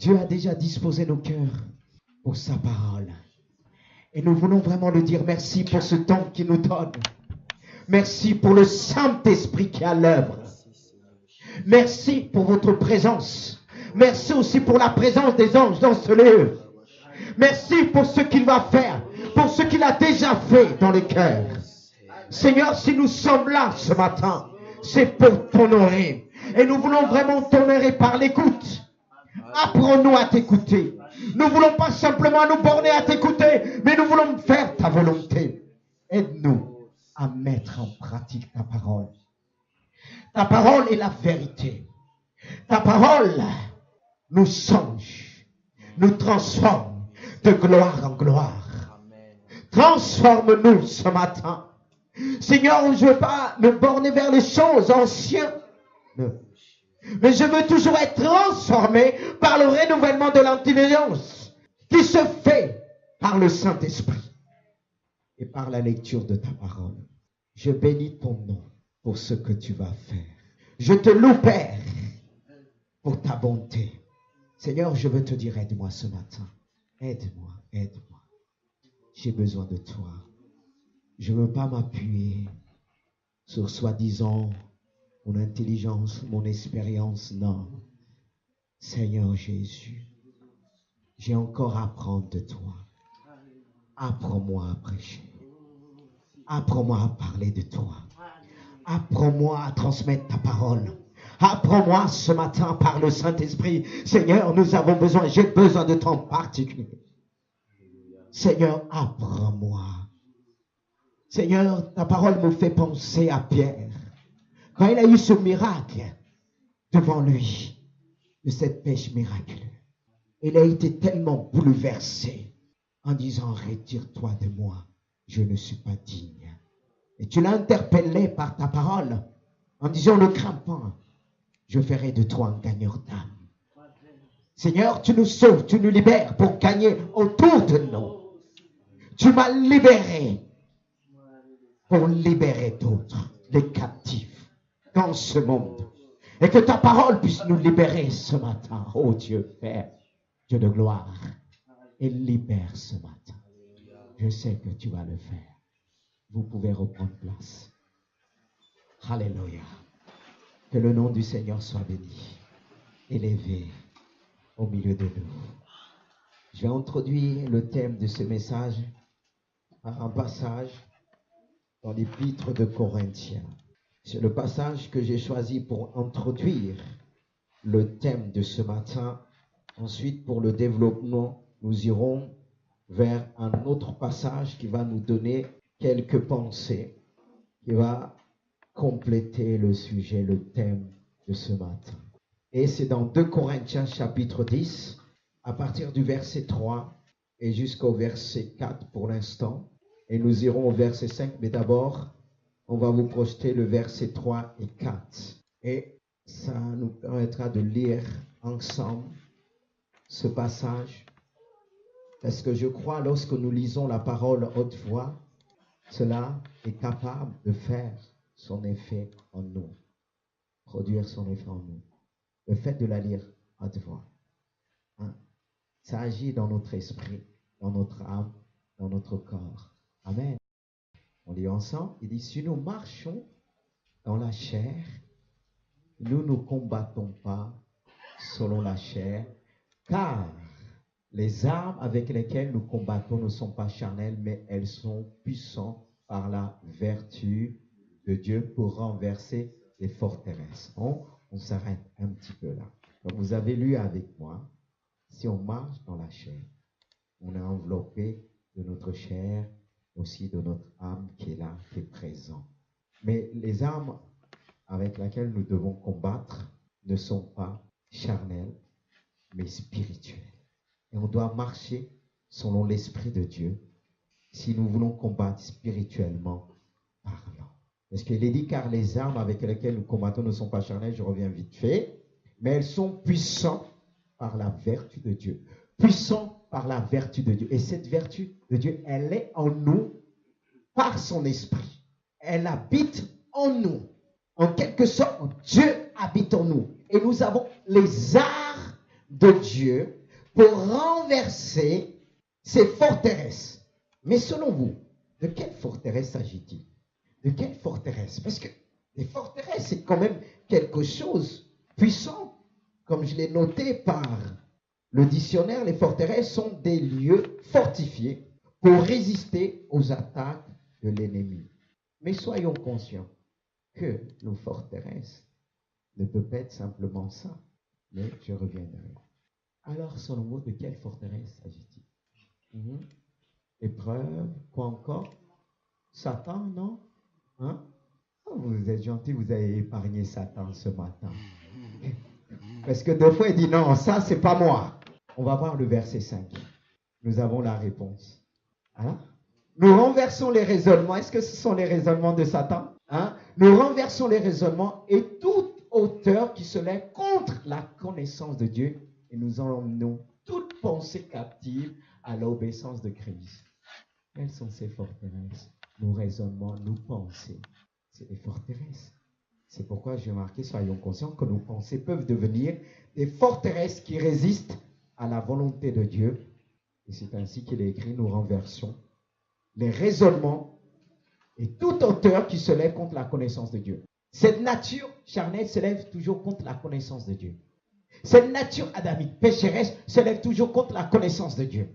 Dieu a déjà disposé nos cœurs pour sa parole. Et nous voulons vraiment lui dire merci pour ce temps qu'il nous donne. Merci pour le Saint-Esprit qui est à l'œuvre. Merci pour votre présence. Merci aussi pour la présence des anges dans ce lieu. Merci pour ce qu'il va faire, pour ce qu'il a déjà fait dans le cœur. Seigneur, si nous sommes là ce matin, c'est pour t'honorer. Et nous voulons vraiment t'honorer par l'écoute. Apprends-nous à t'écouter. Nous ne voulons pas simplement nous borner à t'écouter, mais nous voulons faire ta volonté. Aide-nous à mettre en pratique ta parole. Ta parole est la vérité. Ta parole nous change, nous transforme de gloire en gloire. Transforme-nous ce matin. Seigneur, je ne veux pas me borner vers les choses anciennes, mais je veux toujours être transformé par le renouvellement de l'intelligence qui se fait par le Saint-Esprit et par la lecture de ta parole. Je bénis ton nom pour ce que tu vas faire. Je te loue, Père, pour ta bonté. Seigneur, je veux te dire, aide-moi ce matin. Aide-moi, aide-moi. J'ai besoin de toi. Je ne veux pas m'appuyer sur soi-disant mon intelligence, mon expérience. Non. Seigneur Jésus, j'ai encore à apprendre de toi. Apprends-moi à prêcher. Apprends-moi à parler de toi. Apprends-moi à transmettre ta parole. Apprends-moi ce matin par le Saint-Esprit. Seigneur, nous avons besoin, j'ai besoin de temps particulier. Seigneur, apprends-moi. Seigneur, ta parole me fait penser à Pierre. Quand il a eu ce miracle devant lui, de cette pêche miraculeuse, il a été tellement bouleversé en disant, retire-toi de moi, je ne suis pas digne. Et tu l'as interpellé par ta parole en disant, ne crains pas, je ferai de toi un gagneur d'âme. Seigneur, tu nous sauves, tu nous libères pour gagner autour de nous. Tu m'as libéré pour libérer d'autres, les captifs, dans ce monde. Et que ta parole puisse nous libérer ce matin. Oh Dieu Père, Dieu de gloire. Et libère ce matin. Je sais que tu vas le faire. Vous pouvez reprendre place. Alléluia. Que le nom du Seigneur soit béni, élevé au milieu de nous. Je vais introduire le thème de ce message par un passage dans l'épître de Corinthiens. C'est le passage que j'ai choisi pour introduire le thème de ce matin. Ensuite, pour le développement, nous irons vers un autre passage qui va nous donner quelques pensées, qui va compléter le sujet, le thème de ce matin. Et c'est dans 2 Corinthiens chapitre 10, à partir du verset 3 et jusqu'au verset 4 pour l'instant. Et nous irons au verset 5, mais d'abord, on va vous projeter le verset 3 et 4. Et ça nous permettra de lire ensemble ce passage. Parce que je crois, lorsque nous lisons la parole haute voix, cela est capable de faire son effet en nous, produire son effet en nous. Le fait de la lire haute voix, ça agit dans notre esprit, dans notre âme, dans notre corps. Amen. On lit ensemble, il dit, si nous marchons dans la chair, nous ne combattons pas selon la chair, car les armes avec lesquelles nous combattons ne sont pas charnelles, mais elles sont puissantes par la vertu de Dieu pour renverser les forteresses. On s'arrête un petit peu là. Donc vous avez lu avec moi, si on marche dans la chair, on est enveloppé de notre chair, aussi de notre âme qui est là, qui est présent. Mais les armes avec lesquelles nous devons combattre ne sont pas charnelles, mais spirituelles. Et on doit marcher selon l'Esprit de Dieu si nous voulons combattre spirituellement parlant. Parce qu'il est dit, car les armes avec lesquelles nous combattons ne sont pas charnelles, je reviens vite fait, mais elles sont puissantes par la vertu de Dieu. Puissantes par la vertu de Dieu. Et cette vertu de Dieu, elle est en nous par son esprit. Elle habite en nous. En quelque sorte, Dieu habite en nous. Et nous avons les armes de Dieu pour renverser ces forteresses. Mais selon vous, de quelle forteresse s'agit-il? De quelle forteresse? Parce que les forteresses, c'est quand même quelque chose de puissant. Comme je l'ai noté par le dictionnaire, les forteresses sont des lieux fortifiés pour résister aux attaques de l'ennemi. Mais soyons conscients que nos forteresses ne peuvent pas être simplement ça. Mais je reviendrai. Alors, selon vous, de quelle forteresse s'agit-il? Épreuve, quoi encore? Satan, non? Hein? Oh, vous êtes gentil, vous avez épargné Satan ce matin. Parce que deux fois, il dit non, ça, c'est pas moi. On va voir le verset 5. Nous avons la réponse. Hein? Nous renversons les raisonnements. Est-ce que ce sont les raisonnements de Satan? Hein? Nous renversons les raisonnements et toute hauteur qui se lève contre la connaissance de Dieu et nous emmenons toute pensée captive à l'obéissance de Christ. Quelles sont ces forteresses? Nos raisonnements, nos pensées. C'est des forteresses. C'est pourquoi j'ai marqué, soyons conscients que nos pensées peuvent devenir des forteresses qui résistent à la volonté de Dieu. Et c'est ainsi qu'il est écrit, nous renversons les raisonnements et toute hauteur qui se lève contre la connaissance de Dieu. Cette nature charnelle se lève toujours contre la connaissance de Dieu. Cette nature adamique, pécheresse, se lève toujours contre la connaissance de Dieu.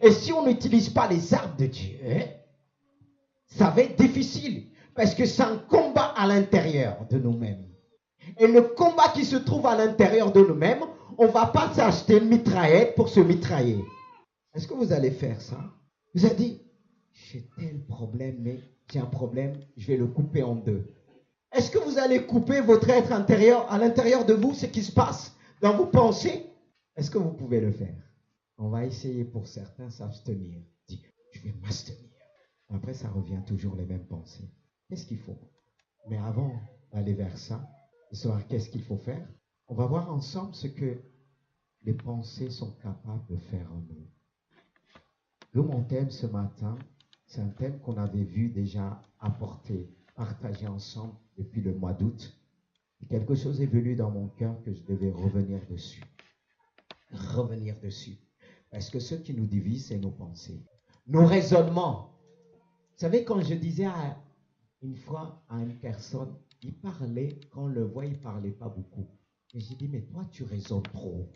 Et si on n'utilise pas les armes de Dieu, ça va être difficile. Parce que c'est un combat à l'intérieur de nous-mêmes. Et le combat qui se trouve à l'intérieur de nous-mêmes, on ne va pas s'acheter une mitraillette pour se mitrailler. Est-ce que vous allez faire ça? Vous avez dit, j'ai tel problème, mais j'ai un problème, je vais le couper en deux. Est-ce que vous allez couper votre être intérieur, à l'intérieur de vous, ce qui se passe dans vos pensées? Est-ce que vous pouvez le faire? On va essayer pour certains s'abstenir. Dis, je vais m'abstenir. Après, ça revient toujours les mêmes pensées. Qu'est-ce qu'il faut? Mais avant d'aller vers ça, de savoir qu'est-ce qu'il faut faire, on va voir ensemble ce que les pensées sont capables de faire en nous. D'où mon thème ce matin, c'est un thème qu'on avait vu déjà apporter, partager ensemble depuis le mois d'août. Et quelque chose est venu dans mon cœur que je devais revenir dessus. Revenir dessus. Parce que ce qui nous divise, c'est nos pensées. Nos raisonnements. Vous savez, quand je disais une fois à une personne, il parlait, quand on le voit, il ne parlait pas beaucoup. Et j'ai dit, mais toi, tu raisonnes trop.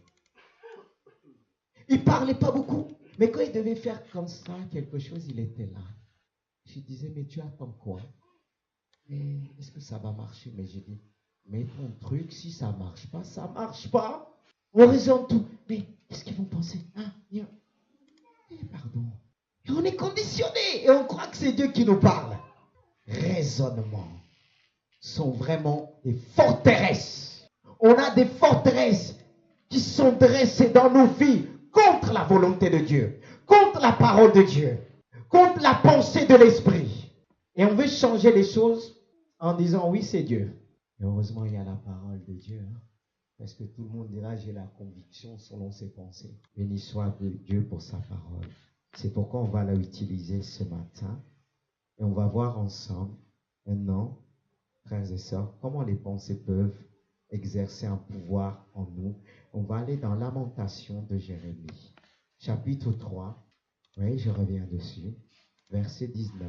Il ne parlait pas beaucoup. Mais quand il devait faire comme ça, quelque chose, il était là. Je disais, mais tu attends quoi? Mais est-ce que ça va marcher? Mais j'ai dit, mais ton truc, si ça ne marche pas, ça ne marche pas. On raisonne tout. Mais qu'est-ce qu'ils vont penser? Hein? Pardon. Et on est conditionné et on croit que c'est Dieu qui nous parle. Raisonnements sont vraiment des forteresses. On a des forteresses qui sont dressées dans nos vies contre la volonté de Dieu, contre la parole de Dieu, contre la pensée de l'esprit. Et on veut changer les choses en disant oui, c'est Dieu. Et heureusement, il y a la parole de Dieu. Parce que tout le monde dira, j'ai la conviction selon ses pensées. Béni soit Dieu pour sa parole. C'est pourquoi on va l'utiliser ce matin. Et on va voir ensemble, maintenant, frères et sœurs, comment les pensées peuvent exercer un pouvoir en nous. On va aller dans Lamentation de Jérémie, chapitre 3. Oui, je reviens dessus. Verset 19.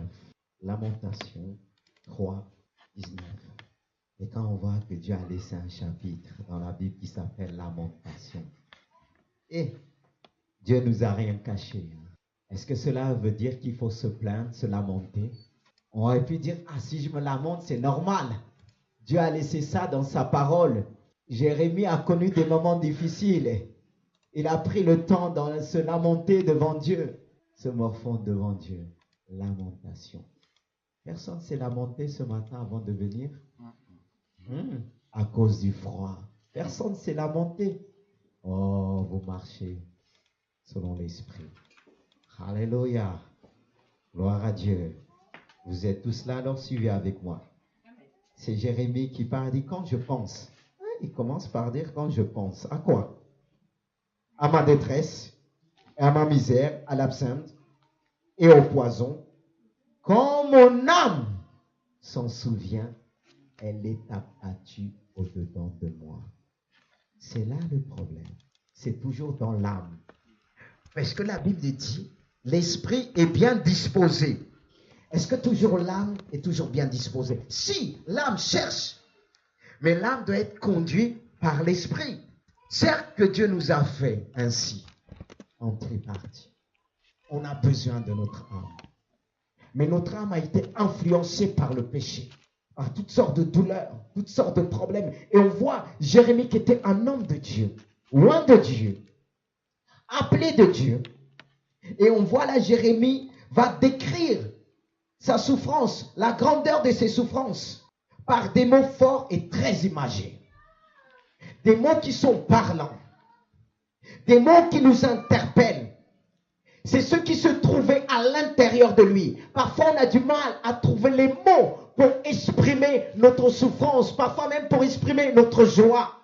Lamentation 3, 19. Et quand on voit que Dieu a laissé un chapitre dans la Bible qui s'appelle Lamentation, et Dieu nous a rien caché. Est-ce que cela veut dire qu'il faut se plaindre, se lamenter? On aurait pu dire, ah, si je me lamente, c'est normal. Dieu a laissé ça dans sa parole. Jérémie a connu des moments difficiles. Il a pris le temps de se lamenter devant Dieu, se morfondre devant Dieu. Lamentation. Personne s'est lamenté ce matin avant de venir? À cause du froid. Personne s'est lamenté. Oh, vous marchez selon l'esprit. Alléluia. Gloire à Dieu. Vous êtes tous là, alors suivez avec moi. C'est Jérémie qui parle, dit quand je pense. Il commence par dire quand je pense. À quoi? À ma détresse, à ma misère, à l'absinthe et au poison. Quand mon âme s'en souvient, elle est abattue au-dedans de moi. C'est là le problème. c'est toujours dans l'âme. Parce que la Bible dit, l'esprit est bien disposé. Est-ce que toujours l'âme est toujours bien disposée? Si, l'âme cherche, mais l'âme doit être conduite par l'esprit. Certes que Dieu nous a fait ainsi, en tripartie. On a besoin de notre âme. Mais notre âme a été influencée par le péché, par toutes sortes de douleurs, toutes sortes de problèmes. Et on voit Jérémie qui était un homme de Dieu, loin de Dieu, appelé de Dieu. Et on voit là Jérémie va décrire sa souffrance, la grandeur de ses souffrances, par des mots forts et très imagés. Des mots qui sont parlants. Des mots qui nous interpellent. C'est ce qui se trouvait à l'intérieur de lui. Parfois, on a du mal à trouver les mots pour exprimer notre souffrance, parfois même pour exprimer notre joie.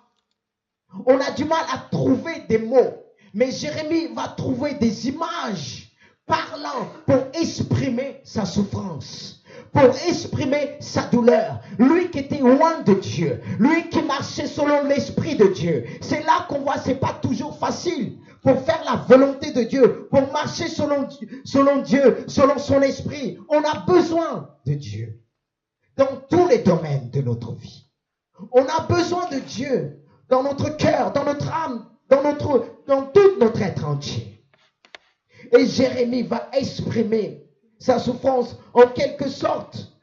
On a du mal à trouver des mots. Mais Jérémie va trouver des images parlant pour exprimer sa souffrance, pour exprimer sa douleur. Lui qui était loin de Dieu, lui qui marchait selon l'esprit de Dieu. C'est là qu'on voit, c'est pas toujours facile pour faire la volonté de Dieu, pour marcher selon Dieu, selon son esprit. On a besoin de Dieu dans tous les domaines de notre vie. On a besoin de Dieu dans notre cœur, dans notre âme, dans tout notre être entier. Et Jérémie va exprimer sa souffrance en quelque sorte.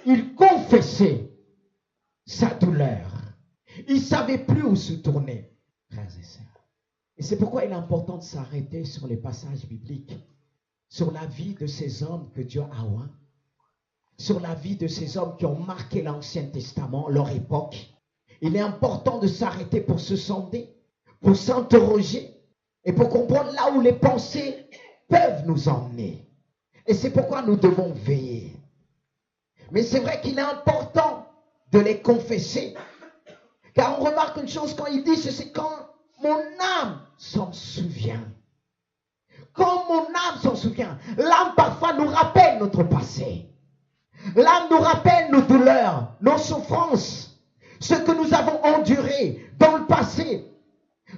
Il confessait sa douleur. Il ne savait plus où se tourner, frères et sœurs. Et c'est pourquoi il est important de s'arrêter sur les passages bibliques, sur la vie de ces hommes que Dieu a oint, sur la vie de ces hommes qui ont marqué l'Ancien Testament, leur époque. Il est important de s'arrêter pour se sonder, pour s'interroger et pour comprendre là où les pensées peuvent nous emmener. Et c'est pourquoi nous devons veiller. Mais c'est vrai qu'il est important de les confesser. Car on remarque une chose quand il dit, c'est quand mon âme s'en souvient. Quand mon âme s'en souvient, l'âme parfois nous rappelle notre passé. L'âme nous rappelle nos douleurs, nos souffrances, ce que nous avons enduré dans le passé.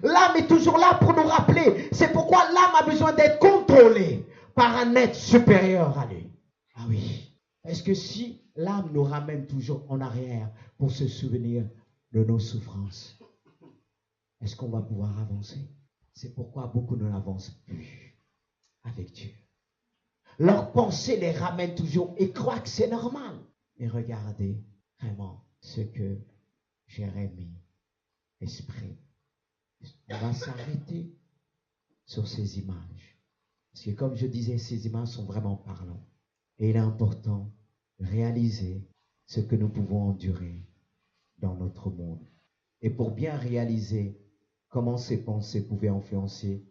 L'âme est toujours là pour nous rappeler. C'est pourquoi l'âme a besoin d'être contrôlée par un être supérieur à lui. Ah oui. Est-ce que si l'âme nous ramène toujours en arrière pour se souvenir de nos souffrances, est-ce qu'on va pouvoir avancer? C'est pourquoi beaucoup ne n'avancent plus avec Dieu. Leurs pensées les ramènent toujours et croient que c'est normal. Mais regardez vraiment ce que Jérémie exprime. On va s'arrêter sur ces images. Parce que comme je disais, ces images sont vraiment parlantes. Et il est important de réaliser ce que nous pouvons endurer dans notre monde. Et pour bien réaliser comment ces pensées pouvaient influencer,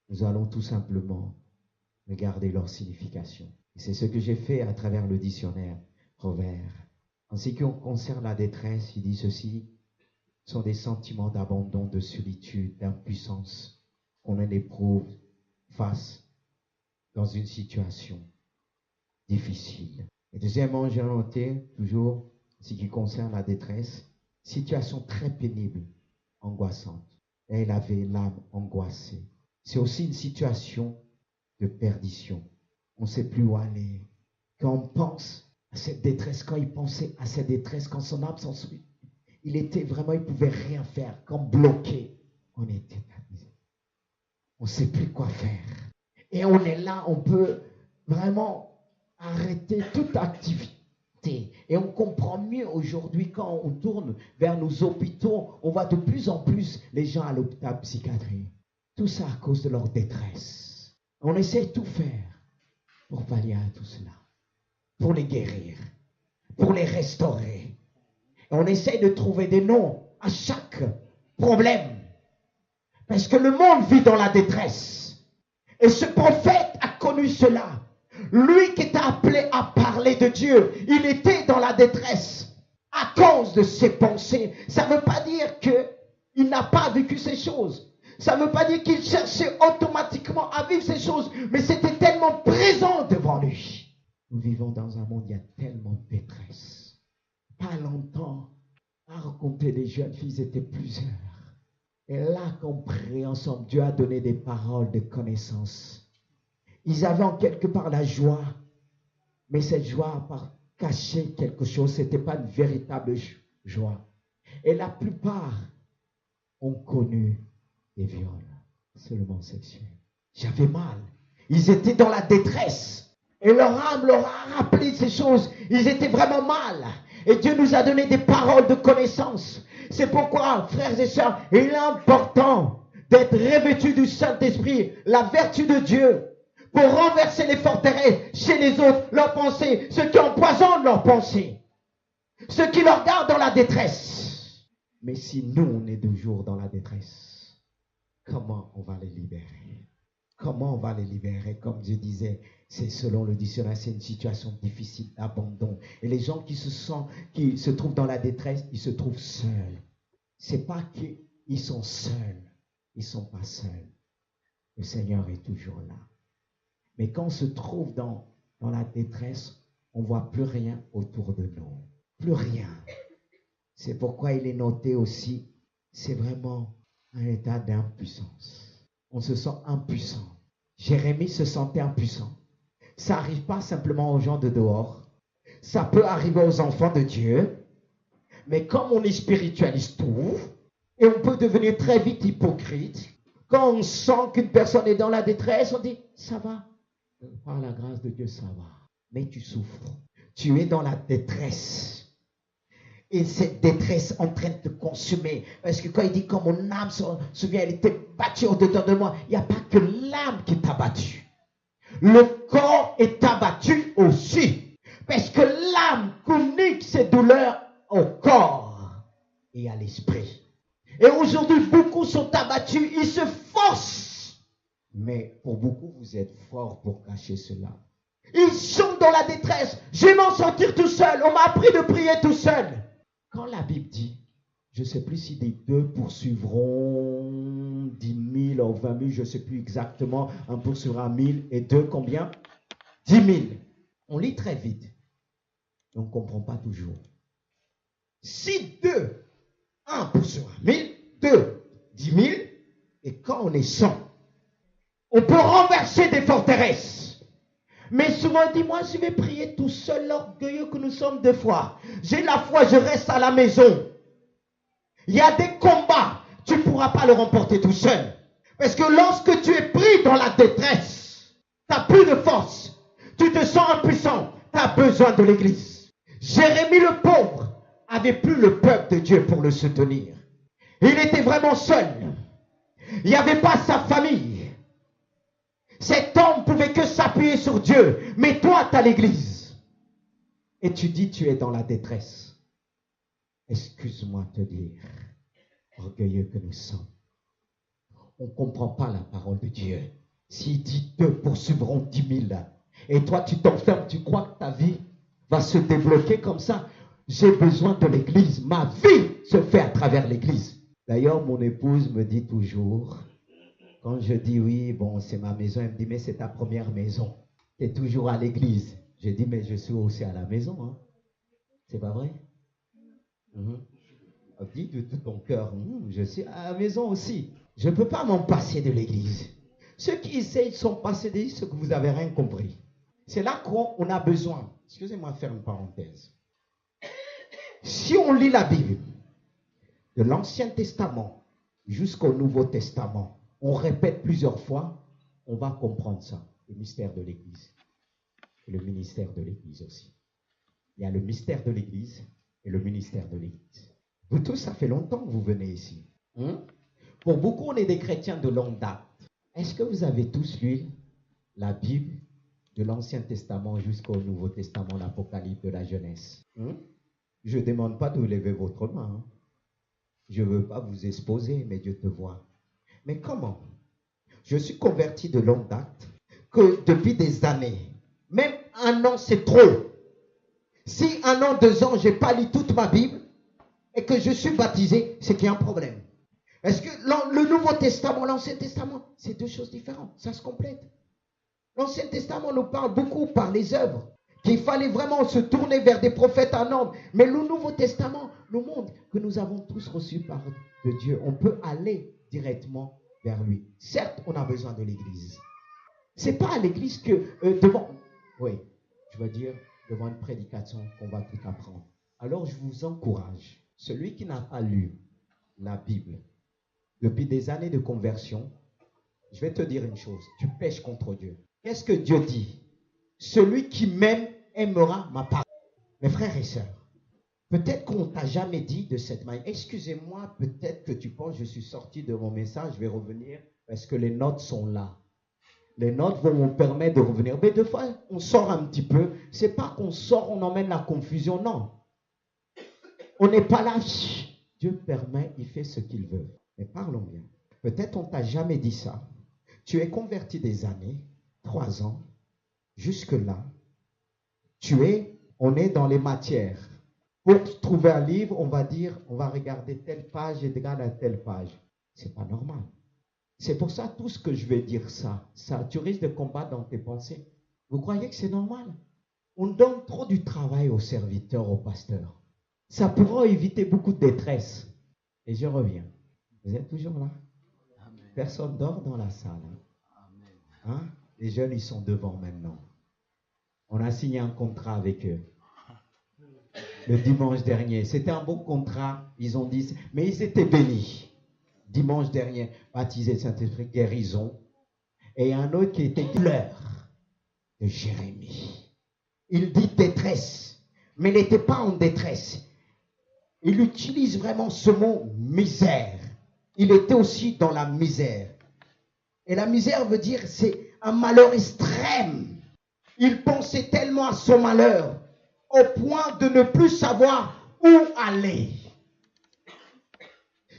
nous allons tout simplement regarder leur signification. Et c'est ce que j'ai fait à travers le dictionnaire Robert. En ce qui concerne la détresse, il dit ceci: sont des sentiments d'abandon, de solitude, d'impuissance qu'on éprouve face dans une situation difficile. Et deuxièmement, j'ai noté toujours ce qui concerne la détresse, situation très pénible, angoissante. Et il avait l'âme angoissée. C'est aussi une situation de perdition. On ne sait plus où aller. Quand on pense à cette détresse, quand il pensait à cette détresse, quand son âme s'en souvient, il était vraiment, il ne pouvait rien faire, comme bloqué. On était amusé. On ne sait plus quoi faire. Et on est là, on peut vraiment arrêter toute activité. Et on comprend mieux aujourd'hui quand on tourne vers nos hôpitaux, on voit de plus en plus les gens à l'hôpital psychiatrique. Tout ça à cause de leur détresse. On essaie de tout faire pour pallier à tout cela, pour les guérir, pour les restaurer. Et on essaie de trouver des noms à chaque problème. Parce que le monde vit dans la détresse. Et ce prophète a connu cela. Lui qui était appelé à parler de Dieu, il était dans la détresse à cause de ses pensées. Ça ne veut pas dire qu'il n'a pas vécu ces choses. Ça ne veut pas dire qu'il cherchait automatiquement à vivre ces choses, mais c'était tellement présent devant lui. Nous vivons dans un monde où il y a tellement de détresse. Pas longtemps, à rencontrer des jeunes filles, ils étaient plusieurs. Et là, qu'on prie ensemble, Dieu a donné des paroles de connaissance. Ils avaient en quelque part la joie, mais cette joie cachait quelque chose. Ce n'était pas une véritable joie. Et la plupart ont connu des viols, seulement sexuels. J'avais mal. Ils étaient dans la détresse. Et leur âme leur a rappelé ces choses. Ils étaient vraiment mal. Et Dieu nous a donné des paroles de connaissance. C'est pourquoi, frères et sœurs, il est important d'être revêtus du Saint-Esprit, la vertu de Dieu, pour renverser les forteresses chez les autres, leurs pensées, ceux qui empoisonnent leurs pensées, ceux qui leur gardent dans la détresse. Mais si nous, on est toujours dans la détresse, comment on va les libérer? Comment on va les libérer? Comme je disais, c'est selon le dictionnaire, c'est une situation difficile d'abandon. Et les gens qui se trouvent dans la détresse, ils se trouvent seuls. C'est pas qu'ils sont seuls. Ils sont pas seuls. Le Seigneur est toujours là. Mais quand on se trouve dans la détresse, on voit plus rien autour de nous. Plus rien. C'est pourquoi il est noté aussi, c'est vraiment un état d'impuissance. On se sent impuissant. Jérémie se sentait impuissant. Ça n'arrive pas simplement aux gens de dehors. Ça peut arriver aux enfants de Dieu. Mais comme on est spiritualiste tout, et on peut devenir très vite hypocrite, quand on sent qu'une personne est dans la détresse, on dit, ça va. Par la grâce de Dieu, ça va. Mais tu souffres. Tu es dans la détresse. Et cette détresse en train de te consumer. Parce que quand il dit, quand mon âme se souvient, elle était battue au-dedans de moi, il n'y a pas que l'âme qui t'a battu. Le corps est abattu aussi. Parce que l'âme communique ses douleurs au corps et à l'esprit. Et aujourd'hui, beaucoup sont abattus. Ils se forcent. Mais pour beaucoup, vous êtes forts pour cacher cela. Ils sont dans la détresse. Je vais m'en sortir tout seul. On m'a appris de prier tout seul. Quand la Bible dit, je ne sais plus si des 2 poursuivront 10 000 ou 20 000, je ne sais plus exactement, un poursuivra 1000 et 2 combien? 10 000. On lit très vite. On ne comprend pas toujours. Si 1 poursuivra 1000, 2, 10 000, et quand on est 100, on peut renverser des forteresses. Mais souvent, on dit, moi, je vais prier tout seul, l'orgueilleux que nous sommes des fois. J'ai la foi, je reste à la maison. Il y a des combats, tu ne pourras pas le remporter tout seul. Parce que lorsque tu es pris dans la détresse, tu n'as plus de force, tu te sens impuissant, tu as besoin de l'église. Jérémie le pauvre avait plus le peuple de Dieu pour le soutenir. Il était vraiment seul. Il n'y avait pas sa famille. Cet homme pouvait que s'appuyer sur Dieu. Mais toi, tu as l'église. Et tu dis, tu es dans la détresse. Excuse-moi de te dire, orgueilleux que nous sommes, on ne comprend pas la parole de Dieu. S'il dit 2 poursuivront 10 000, et toi tu t'enfermes, tu crois que ta vie va se débloquer comme ça. J'ai besoin de l'église. Ma vie se fait à travers l'église. D'ailleurs, mon épouse me dit toujours, quand je dis oui, bon, c'est ma maison, elle me dit, mais c'est ta première maison. Tu es toujours à l'église. Je dis, mais je suis aussi à la maison. Hein. C'est pas vrai? Dis de tout ton cœur, je suis à la maison aussi. Je ne peux pas m'en passer de l'église. Ceux qui essayent de s'en passer de l'église, c'est que vous n'avez rien compris. C'est là qu'on a besoin. Excusez-moi de faire une parenthèse. Si on lit la Bible, de l'Ancien Testament jusqu'au Nouveau Testament, on répète plusieurs fois, on va comprendre ça, le mystère de l'Église. Et le ministère de l'Église aussi. Il y a le mystère de l'Église et le ministère de l'Église. Vous tous, ça fait longtemps que vous venez ici. Pour beaucoup, on est des chrétiens de longue date. Est-ce que vous avez tous lu la Bible de l'Ancien Testament jusqu'au Nouveau Testament, l'Apocalypse, de la Genèse? Je ne demande pas de lever votre main. Je ne veux pas vous exposer, mais Dieu te voit. Mais comment? Je suis converti de longue date, que depuis des années, même 1 an c'est trop. Si 1 an, 2 ans, je n'ai pas lu toute ma Bible et que je suis baptisé, c'est qu'il y a un problème. Parce que le Nouveau Testament, l'Ancien Testament, c'est 2 choses différentes, ça se complète. L'Ancien Testament nous parle beaucoup par les œuvres, qu'il fallait vraiment se tourner vers des prophètes en nombre. Mais le Nouveau Testament nous montre que nous avons tous reçu par de Dieu. On peut aller directement vers lui. Certes, on a besoin de l'église. C'est pas à l'église que devant une prédication qu'on va tout apprendre. Alors je vous encourage, celui qui n'a pas lu la Bible depuis des années de conversion, je vais te dire une chose, tu pèches contre Dieu. Qu'est-ce que Dieu dit? Celui qui m'aime aimera ma parole. Mes frères et sœurs, peut-être qu'on ne t'a jamais dit de cette manière. Excusez-moi, peut-être que tu penses, je suis sorti de mon message, je vais revenir parce que les notes sont là. Les notes vont me permettre de revenir. Mais des fois, on sort un petit peu. C'est pas qu'on sort, on emmène la confusion. Non. On n'est pas là. Dieu permet, il fait ce qu'il veut. Mais parlons bien. Peut-être on ne t'a jamais dit ça. Tu es converti des années, 3 ans, jusque-là. On est dans les matières. Pour trouver un livre, on va dire, on va regarder telle page et égale à telle page. C'est pas normal. C'est pour ça, tout ce que je vais dire ça, tu risques de combattre dans tes pensées. Vous croyez que c'est normal? On donne trop du travail aux serviteurs, aux pasteurs. Ça pourra éviter beaucoup de détresse. Et je reviens. Vous êtes toujours là? Amen. Personne dort dans la salle. Hein? Les jeunes, ils sont devant maintenant. On a signé un contrat avec eux. Le dimanche dernier. C'était un bon contrat. Ils ont dit, mais ils étaient bénis. Dimanche dernier, baptisé Saint-Esprit, guérison. Et un autre qui était pleur de Jérémie. Il dit détresse, mais il n'était pas en détresse. Il utilise vraiment ce mot misère. Il était aussi dans la misère. Et la misère veut dire c'est un malheur extrême. Il pensait tellement à son malheur au point de ne plus savoir où aller.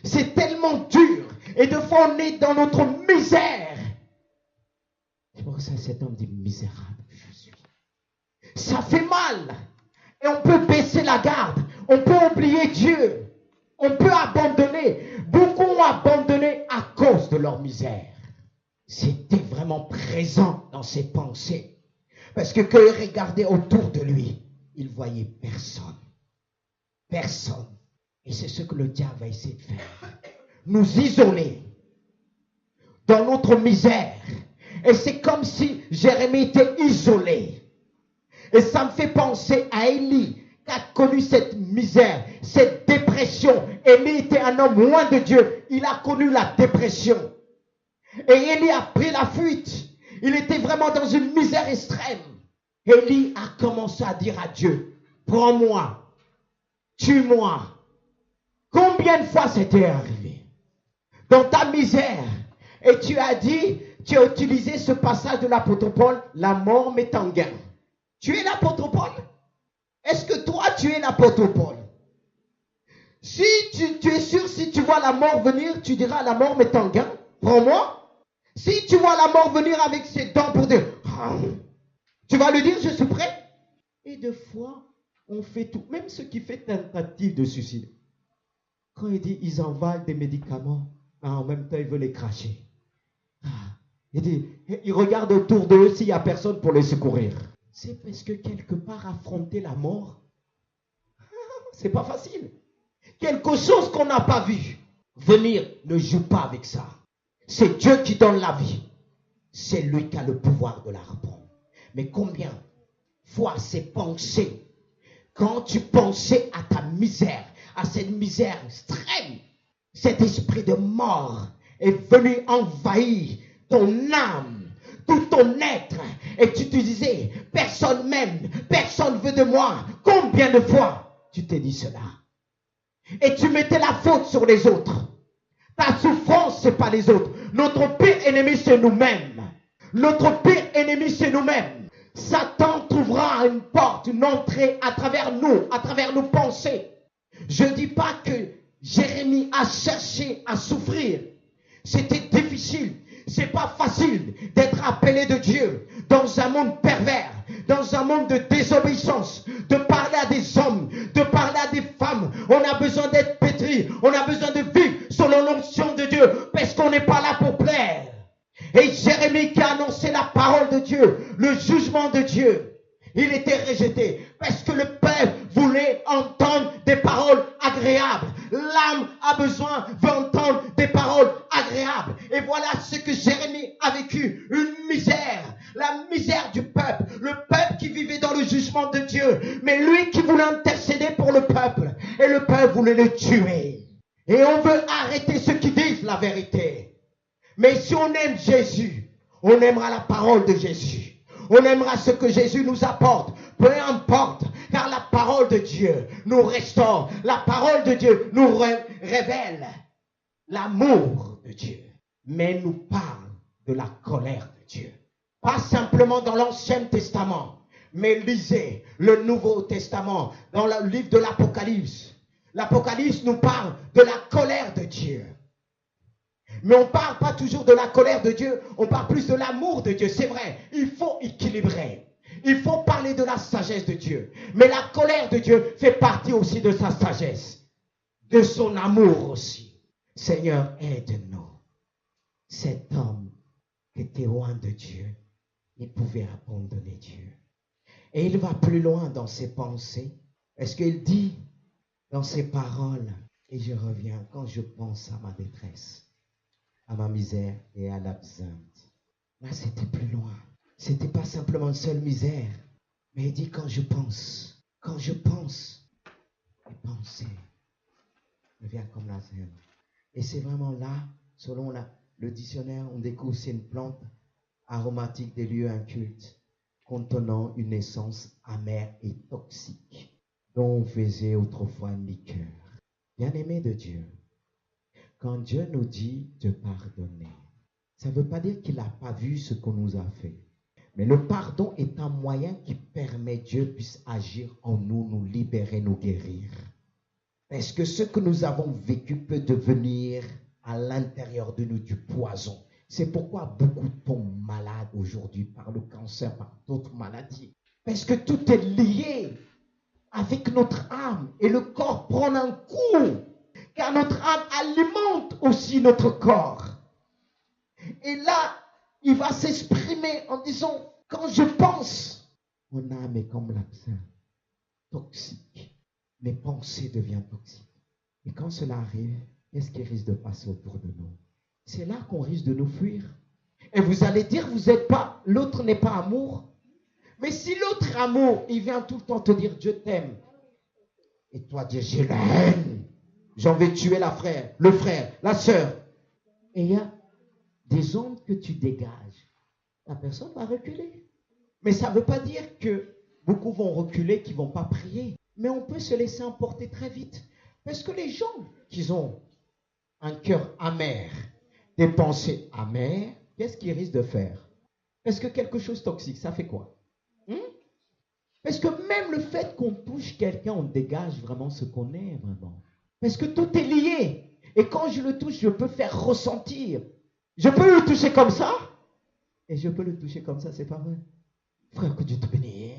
C'est tellement dur. Et de fois, on est dans notre misère. C'est pour ça que cet homme dit misérable je suis. Ça fait mal. Et on peut baisser la garde. On peut oublier Dieu. On peut abandonner. Beaucoup ont abandonné à cause de leur misère. C'était vraiment présent dans ses pensées. Parce que quand il regardait autour de lui, il voyait personne. Personne. Et c'est ce que le diable va essayer de faire. Nous isoler dans notre misère. Et c'est comme si Jérémie était isolé. Et ça me fait penser à Élie, qui a connu cette misère, cette dépression. Élie était un homme loin de Dieu. Il a connu la dépression. Et Élie a pris la fuite. Il était vraiment dans une misère extrême. Élie a commencé à dire à Dieu, prends-moi, tue-moi. Combien de fois c'était arrivé? Dans ta misère. Et tu as utilisé ce passage de l'apôtre Paul, la mort m'est en gain. Tu es l'apôtre Paul? Est-ce que toi tu es l'apôtre Paul? Si tu es sûr, si tu vois la mort venir, tu diras la mort m'est en gain, prends-moi. Si tu vois la mort venir avec ses dents pour dire, tu vas lui dire je suis prêt. Et des fois, on fait tout, même ceux qui font tentative de suicide. Quand il dit ils avalent des médicaments, en même temps ils veulent les cracher. Il regarde autour d'eux s'il n'y a personne pour les secourir. C'est parce que quelque part affronter la mort, c'est pas facile. Quelque chose qu'on n'a pas vu venir, ne joue pas avec ça. C'est Dieu qui donne la vie. C'est lui qui a le pouvoir de la reprendre. Mais combien de fois ces pensées, quand tu pensais à ta misère, à cette misère extrême, cet esprit de mort est venu envahir ton âme, tout ton être, et tu te disais, personne m'aime, personne veut de moi. Combien de fois tu t'es dit cela? Et tu mettais la faute sur les autres. Ta souffrance, c'est pas les autres. Notre pire ennemi, c'est nous-mêmes. Notre pire ennemi, c'est nous-mêmes. Satan trouvera une porte, une entrée à travers nous, à travers nos pensées. Je ne dis pas que Jérémie a cherché à souffrir. C'était difficile. C'est pas facile d'être appelé de Dieu dans un monde pervers, dans un monde de désobéissance, de parler à des hommes, de parler à des femmes. On a besoin d'être pétri, on a besoin de vivre selon l'onction de Dieu, parce qu'on n'est pas là pour plaire. Et Jérémie qui a annoncé la parole de Dieu, le jugement de Dieu, il était rejeté parce que le peuple voulait entendre des paroles agréables. L'âme a besoin d'entendre des paroles agréables. agréable. Et voilà ce que Jérémie a vécu, une misère, la misère du peuple, le peuple qui vivait dans le jugement de Dieu, mais lui qui voulait intercéder pour le peuple, et le peuple voulait le tuer. Et on veut arrêter ceux qui disent la vérité. Mais si on aime Jésus, on aimera la parole de Jésus. On aimera ce que Jésus nous apporte, peu importe, car la parole de Dieu nous restaure. La parole de Dieu nous révèle l'amour de Dieu, mais nous parle de la colère de Dieu. Pas simplement dans l'Ancien Testament, mais lisez le Nouveau Testament, dans le livre de l'Apocalypse. L'Apocalypse nous parle de la colère de Dieu. Mais on ne parle pas toujours de la colère de Dieu, on parle plus de l'amour de Dieu. C'est vrai, il faut équilibrer. Il faut parler de la sagesse de Dieu. Mais la colère de Dieu fait partie aussi de sa sagesse, de son amour aussi. Seigneur, aide-nous. Cet homme qui était loin de Dieu, il pouvait abandonner Dieu. Et il va plus loin dans ses pensées. Est-ce qu'il dit dans ses paroles, et je reviens quand je pense à ma détresse, à ma misère et à l'absinthe. Là, c'était plus loin. C'était pas simplement une seule misère. Mais il dit quand je pense, les pensées deviennent comme la zèbre. Et c'est vraiment là, selon le dictionnaire, on découvre c'est une plante aromatique des lieux incultes, contenant une essence amère et toxique, dont on faisait autrefois une liqueur. Bien-aimé de Dieu, quand Dieu nous dit de pardonner, ça ne veut pas dire qu'il n'a pas vu ce qu'on nous a fait. Mais le pardon est un moyen qui permet que Dieu puisse agir en nous, nous libérer, nous guérir. Parce que ce que nous avons vécu peut devenir à l'intérieur de nous du poison. C'est pourquoi beaucoup tombent malades aujourd'hui par le cancer, par d'autres maladies. Parce que tout est lié avec notre âme et le corps prend un coup. Car notre âme alimente aussi notre corps. Et là, il va s'exprimer en disant, quand je pense, mon âme est comme l'absinthe, toxique. Mes pensées deviennent toxiques. Et quand cela arrive, qu'est-ce qui risque de passer autour de nous? C'est là qu'on risque de nous fuir. Et vous allez dire, vous n'êtes pas, l'autre n'est pas amour. Mais si l'autre est amour, il vient tout le temps te dire, Dieu t'aime. Et toi dire, j'ai la haine. J'en vais tuer le frère, la sœur. Et il y a des ondes que tu dégages. La personne va reculer. Mais ça ne veut pas dire que beaucoup vont reculer, qui ne vont pas prier. Mais on peut se laisser emporter très vite. Parce que les gens qui ont un cœur amer, des pensées amères, qu'est-ce qu'ils risquent de faire? Parce que quelque chose de toxique, ça fait quoi? Parce que même le fait qu'on touche quelqu'un, on dégage vraiment ce qu'on est vraiment. Parce que tout est lié. Et quand je le touche, je peux faire ressentir. Je peux le toucher comme ça. Et je peux le toucher comme ça, c'est pas vrai. Frère, que Dieu te bénisse.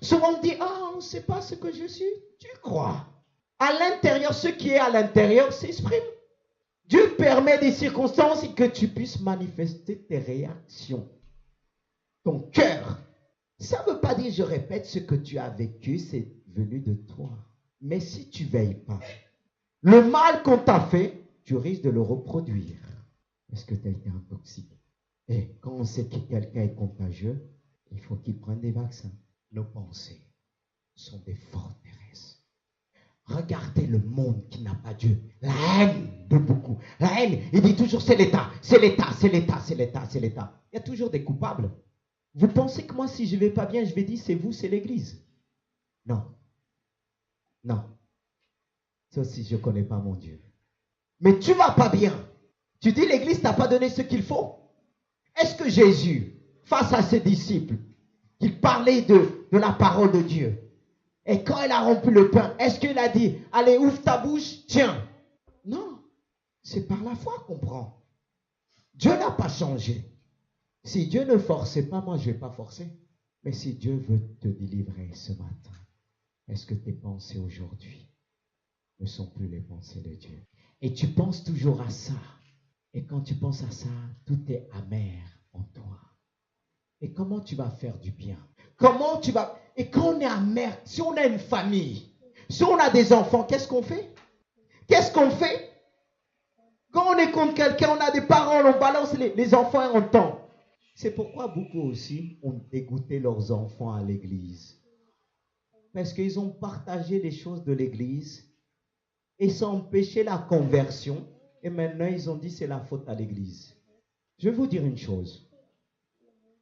Souvent on dit, on ne sait pas ce que je suis. Tu crois. À l'intérieur, ce qui est à l'intérieur s'exprime. Dieu permet des circonstances et que tu puisses manifester tes réactions. Ton cœur. Ça ne veut pas dire, je répète, ce que tu as vécu, c'est venu de toi. Mais si tu ne veilles pas, le mal qu'on t'a fait, tu risques de le reproduire. Parce que tu as été un toxique. Et quand on sait que quelqu'un est contagieux, il faut qu'il prenne des vaccins. Nos pensées sont des forteresses. Regardez le monde qui n'a pas Dieu. La haine de beaucoup. La haine, il dit toujours c'est l'État, c'est l'État, c'est l'État, c'est l'État, c'est l'État. Il y a toujours des coupables. Vous pensez que moi, si je ne vais pas bien, je vais dire c'est vous, c'est l'Église? Non. Non. Ça aussi, je ne connais pas mon Dieu. Mais tu ne vas pas bien. Tu dis l'Église t'a pas donné ce qu'il faut. Est-ce que Jésus, face à ses disciples, qu'il parlait de la parole de Dieu, et quand il a rompu le pain, est-ce qu'il a dit, allez, ouvre ta bouche, tiens? Non. C'est par la foi qu'on prend. Dieu n'a pas changé. Si Dieu ne forçait pas, moi je ne vais pas forcer. Mais si Dieu veut te délivrer ce matin, est-ce que tes pensées aujourd'hui ne sont plus les pensées de Dieu? Et tu penses toujours à ça. Et quand tu penses à ça, tout est amer en toi. Et comment tu vas faire du bien? Comment tu vas... Et quand on est amer, si on a une famille, si on a des enfants, qu'est-ce qu'on fait? Qu'est-ce qu'on fait? Quand on est contre quelqu'un, on a des paroles, on balance les enfants et on entend. C'est pourquoi beaucoup aussi ont dégoûté leurs enfants à l'église. Parce qu'ils ont partagé les choses de l'église et ça a empêché la conversion. Et maintenant, ils ont dit c'est la faute à l'église. Je vais vous dire une chose.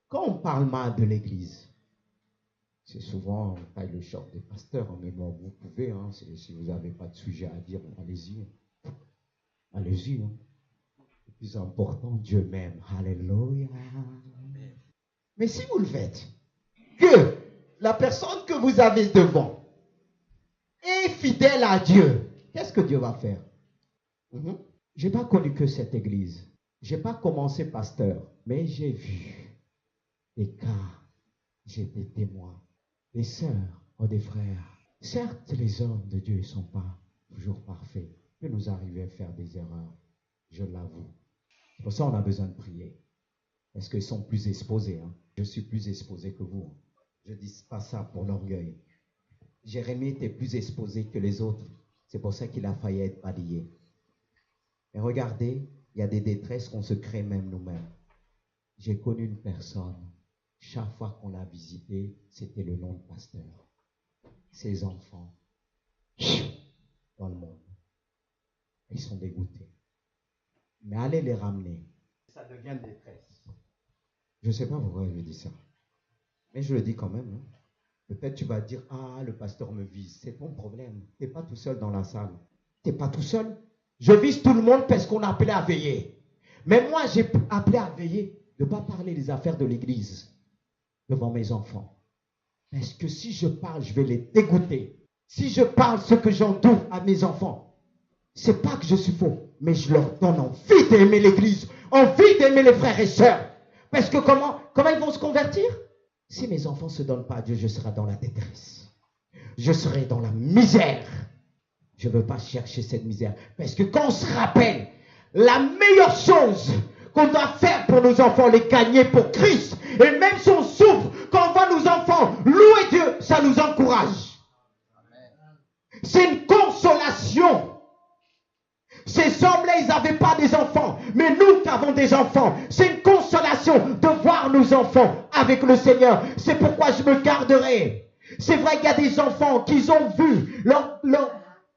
Quand on parle mal de l'église, c'est souvent on taille le short des pasteurs. Mais bon, vous pouvez, hein, si vous n'avez pas de sujet à dire, allez-y. Allez-y. Hein. Le plus important, Dieu m'aime. Alléluia. Mais si vous le faites, que la personne que vous avez devant est fidèle à Dieu, qu'est-ce que Dieu va faire? Je n'ai pas connu que cette église. Je n'ai pas commencé pasteur, mais j'ai vu des cas, j'étais témoin, des sœurs ou des frères. Certes, les hommes de Dieu ne sont pas toujours parfaits. Il peut nous arriver à faire des erreurs, je l'avoue. C'est pour ça qu'on a besoin de prier. Parce qu'ils sont plus exposés. Hein. Je suis plus exposé que vous. Je ne dis pas ça pour l'orgueil. Jérémie était plus exposé que les autres. C'est pour ça qu'il a failli être balayé. Et regardez, il y a des détresses qu'on se crée même nous-mêmes. J'ai connu une personne, chaque fois qu'on l'a visité, c'était le nom de pasteur. Ses enfants, dans le monde, ils sont dégoûtés. Mais allez les ramener, ça devient une détresse. Je ne sais pas pourquoi je dis ça. Mais je le dis quand même. Hein. Peut-être tu vas dire, ah, le pasteur me vise. C'est ton problème. Tu n'es pas tout seul dans la salle. Tu n'es pas tout seul. Je vise tout le monde parce qu'on a appelé à veiller. Mais moi, j'ai appelé à veiller de ne pas parler des affaires de l'église devant mes enfants. Parce que si je parle, je vais les dégoûter. Si je parle ce que j'entoure à mes enfants, c'est pas que je suis faux, mais je leur donne envie d'aimer l'église, envie d'aimer les frères et sœurs. Parce que comment ils vont se convertir? Si mes enfants ne se donnent pas à Dieu, je serai dans la détresse. Je serai dans la misère. Je ne veux pas chercher cette misère. Parce que quand on se rappelle, la meilleure chose qu'on doit faire pour nos enfants, les gagner pour Christ, et même si on souffre, quand on voit nos enfants louer Dieu, ça nous encourage. C'est une consolation. Ces hommes-là, ils n'avaient pas des enfants. Mais nous qui avons des enfants, c'est une consolation de voir nos enfants avec le Seigneur. C'est pourquoi je me garderai. C'est vrai qu'il y a des enfants qui ont vu leur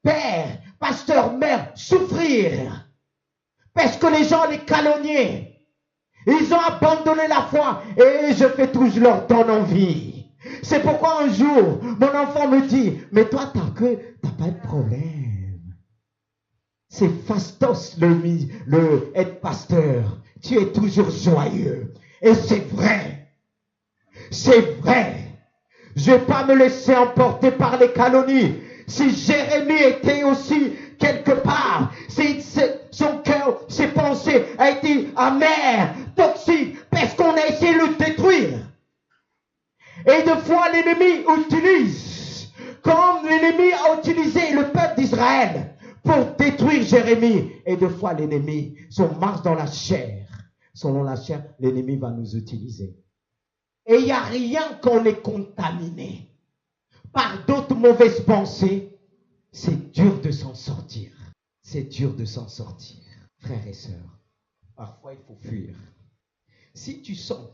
père, pasteur, mère souffrir. Parce que les gens les calomniaient. Ils ont abandonné la foi. Et je fais tout, je leur donne envie. C'est pourquoi un jour, mon enfant me dit, mais toi, t'as pas de problème. C'est fastos le être pasteur. Tu es toujours joyeux. Et c'est vrai. C'est vrai. Je ne vais pas me laisser emporter par les calomnies. Si Jérémie était aussi quelque part, son cœur, ses pensées a été amères, toxiques, parce qu'on a essayé de le détruire. Et de fois l'ennemi utilise, comme l'ennemi a utilisé le peuple d'Israël, pour détruire Jérémie. Et deux fois l'ennemi, si on marche dans la chair, selon la chair, l'ennemi va nous utiliser. Et il n'y a rien qu'on est contaminé par d'autres mauvaises pensées. C'est dur de s'en sortir. C'est dur de s'en sortir. Frères et sœurs, parfois il faut fuir. Si tu sens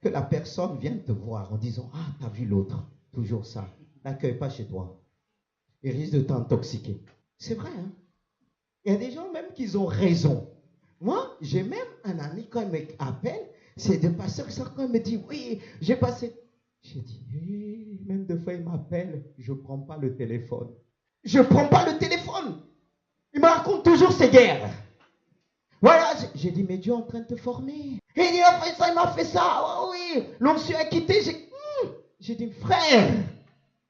que la personne vient te voir en disant « Ah, t'as vu l'autre, toujours ça. » N'accueille pas chez toi. Il risque de t'intoxiquer. C'est vrai, hein? Il y a des gens même qui ont raison. Moi, j'ai même un ami, quand il m'appelle, c'est de pasteur, quand il me dit, oui, j'ai passé. J'ai dit, même deux fois il m'appelle, je ne prends pas le téléphone. Je ne prends pas le téléphone. Il me raconte toujours ses guerres. Voilà, j'ai dit, mais Dieu est en train de te former. Et il a fait ça, il m'a fait ça. Oh, oui, l'onction a quitté. J'ai dit, frère,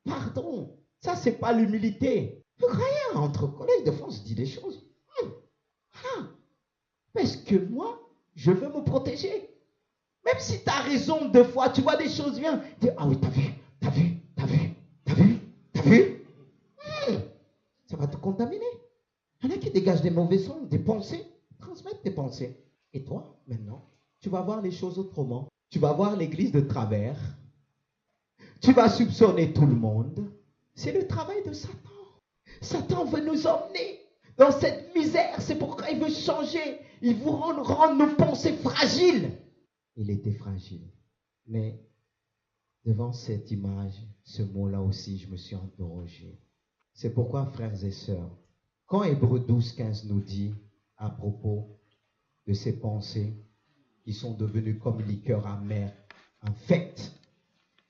pardon, ça, c'est pas l'humilité. Rien, entre collègues, de fois, on se dit des choses. Parce que moi, je veux me protéger. Même si tu as raison deux fois, tu vois des choses bien. Tu dis, ah oui, t'as vu. Ça va te contaminer. Il y en a qui dégagent des mauvais sons, des pensées, transmettent tes pensées. Et toi, maintenant, tu vas voir les choses autrement. Tu vas voir l'église de travers. Tu vas soupçonner tout le monde. C'est le travail de Satan. Satan veut nous emmener Dans cette misère, c'est pourquoi il veut changer. Il vous rend nos pensées fragiles. Il était fragile. Mais devant cette image, ce mot-là aussi, je me suis interrogé. C'est pourquoi, frères et sœurs, quand Hébreux 12, 15 nous dit à propos de ces pensées qui sont devenues comme liqueur amère, infectes,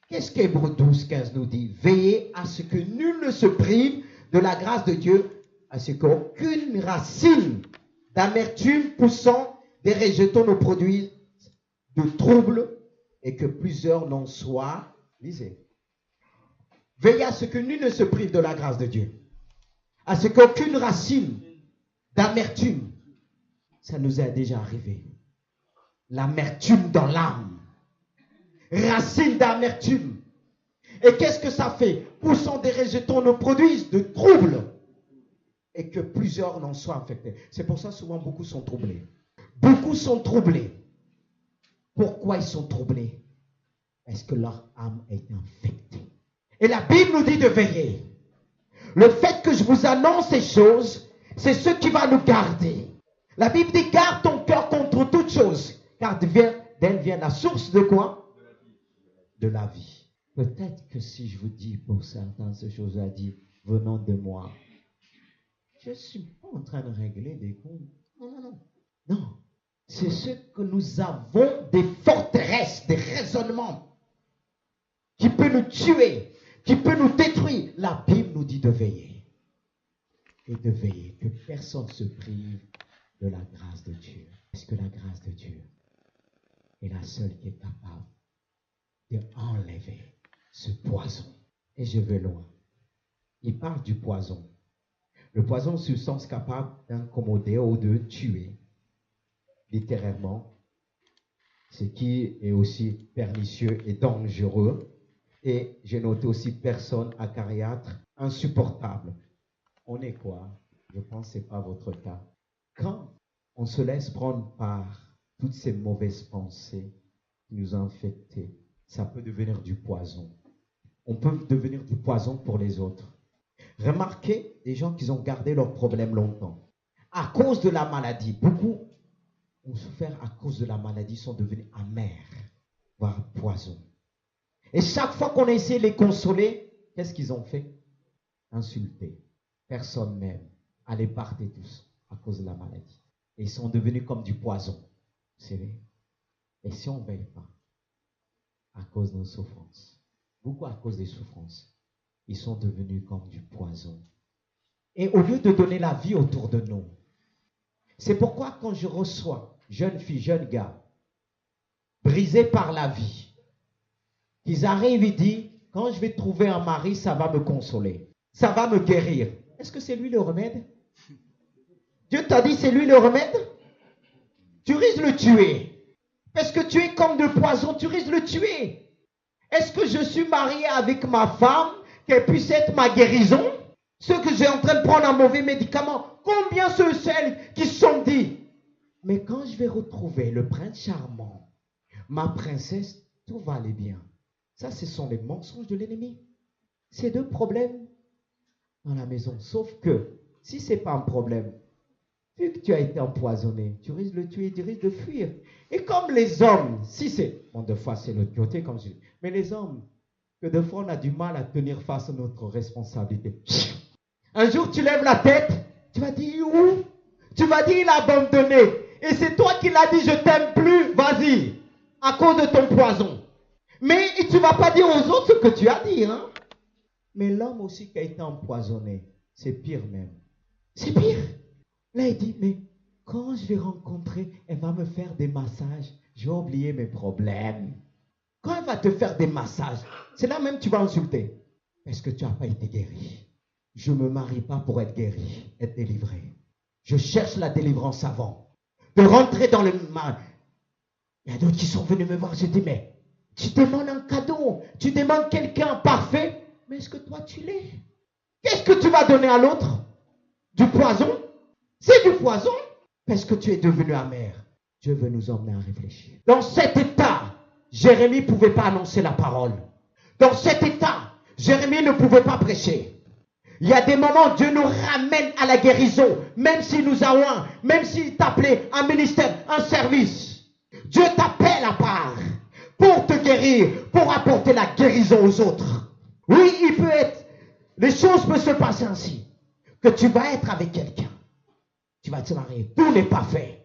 qu'est-ce qu'Hébreux 12, 15 nous dit? Veillez à ce que nul ne se prive de la grâce de Dieu, à ce qu'aucune racine d'amertume poussant des rejetons ne produise de troubles et que plusieurs n'en soient. Lisez. Veillez à ce que nul ne se prive de la grâce de Dieu, à ce qu'aucune racine d'amertume, ça nous est déjà arrivé. L'amertume dans l'âme. Racine d'amertume. Et qu'est-ce que ça fait? Poussant des rejetons ne produisent de troubles et que plusieurs n'en soient affectés. C'est pour ça souvent beaucoup sont troublés. Beaucoup sont troublés. Pourquoi ils sont troublés? Parce que leur âme est infectée. Et la Bible nous dit de veiller. Le fait que je vous annonce ces choses, c'est ce qui va nous garder. La Bible dit garde ton cœur contre toute chose, car d'elle vient la source de quoi? De la vie. Peut-être que si je vous dis pour certains ces choses-là, dit venant de moi, je ne suis pas en train de régler des comptes. Non. Non. C'est ce que nous avons des forteresses, des raisonnements qui peut nous tuer, qui peut nous détruire. La Bible nous dit de veiller. Et de veiller, que personne ne se prive de la grâce de Dieu. Parce que la grâce de Dieu est la seule qui est capable d'enlever ce poison. Et je vais loin. Il parle du poison. Le poison, substance capable d'incommoder ou de tuer, littéralement, ce qui est aussi pernicieux et dangereux. Et j'ai noté aussi personne acariâtre, insupportable. On est quoi? Je pense que ce n'est pas votre cas. Quand on se laisse prendre par toutes ces mauvaises pensées qui nous ont infectés, ça peut devenir du poison. On peut devenir du poison pour les autres. Remarquez des gens qui ont gardé leurs problèmes longtemps. À cause de la maladie, beaucoup ont souffert à cause de la maladie, sont devenus amers, voire poison. Et chaque fois qu'on a essayé de les consoler, qu'est-ce qu'ils ont fait? Insulter. Personne même. Allez, partez tous à cause de la maladie. Et ils sont devenus comme du poison. Vous savez? Et si on ne veille pas, à cause de nos souffrances, beaucoup à cause des souffrances, ils sont devenus comme du poison. Et au lieu de donner la vie autour de nous, c'est pourquoi quand je reçois jeune fille, jeune gars, brisés par la vie, qu'ils arrivent et disent, quand je vais trouver un mari, ça va me consoler, ça va me guérir. Est-ce que c'est lui le remède? Dieu t'a dit c'est lui le remède? Tu risques de le tuer. Parce que tu es comme de poison, tu risques de le tuer. Est-ce que je suis marié avec ma femme, qu'elle puisse être ma guérison? Ceux que j'ai en train de prendre un mauvais médicament, combien celles qui se sont dit, mais quand je vais retrouver le prince charmant, ma princesse, tout va aller bien. Ça, ce sont les mensonges de l'ennemi. C'est deux problèmes dans la maison. Sauf que, si ce n'est pas un problème, vu que tu as été empoisonné, tu risques de le tuer, tu risques de fuir. Et comme les hommes, si c'est... Bon, des fois, c'est l'autre côté, comme je dis. Mais les hommes, que des fois, on a du mal à tenir face à notre responsabilité. Un jour, tu lèves la tête, tu vas dire où? Tu vas dire il a abandonné. Et c'est toi qui l'as dit, je t'aime plus, vas-y, à cause de ton poison. Mais tu ne vas pas dire aux autres ce que tu as dit. Hein? Mais l'homme aussi qui a été empoisonné, c'est pire même. C'est pire. Là, il dit, mais quand je vais rencontrer, elle va me faire des massages, je vais oublier mes problèmes. Quand elle va te faire des massages, c'est là même que tu vas insulter. Parce que tu n'as pas été guéri. Je ne me marie pas pour être guéri, être délivré. Je cherche la délivrance avant. De rentrer dans le mal. Il y a d'autres qui sont venus me voir, je dis, mais tu demandes un cadeau, tu demandes quelqu'un parfait, mais est-ce que toi tu l'es? Qu'est-ce que tu vas donner à l'autre? Du poison? C'est du poison parce que tu es devenu amer. Dieu veut nous emmener à réfléchir. Dans cet état, Jérémie ne pouvait pas annoncer la parole. Dans cet état, Jérémie ne pouvait pas prêcher. Il y a des moments où Dieu nous ramène à la guérison, même s'il nous a oint, même s'il t'a appelé un ministère, un service. Dieu t'appelle à part pour te guérir, pour apporter la guérison aux autres. Oui, il peut être, les choses peuvent se passer ainsi, que tu vas être avec quelqu'un, tu vas te marier, tout n'est pas fait.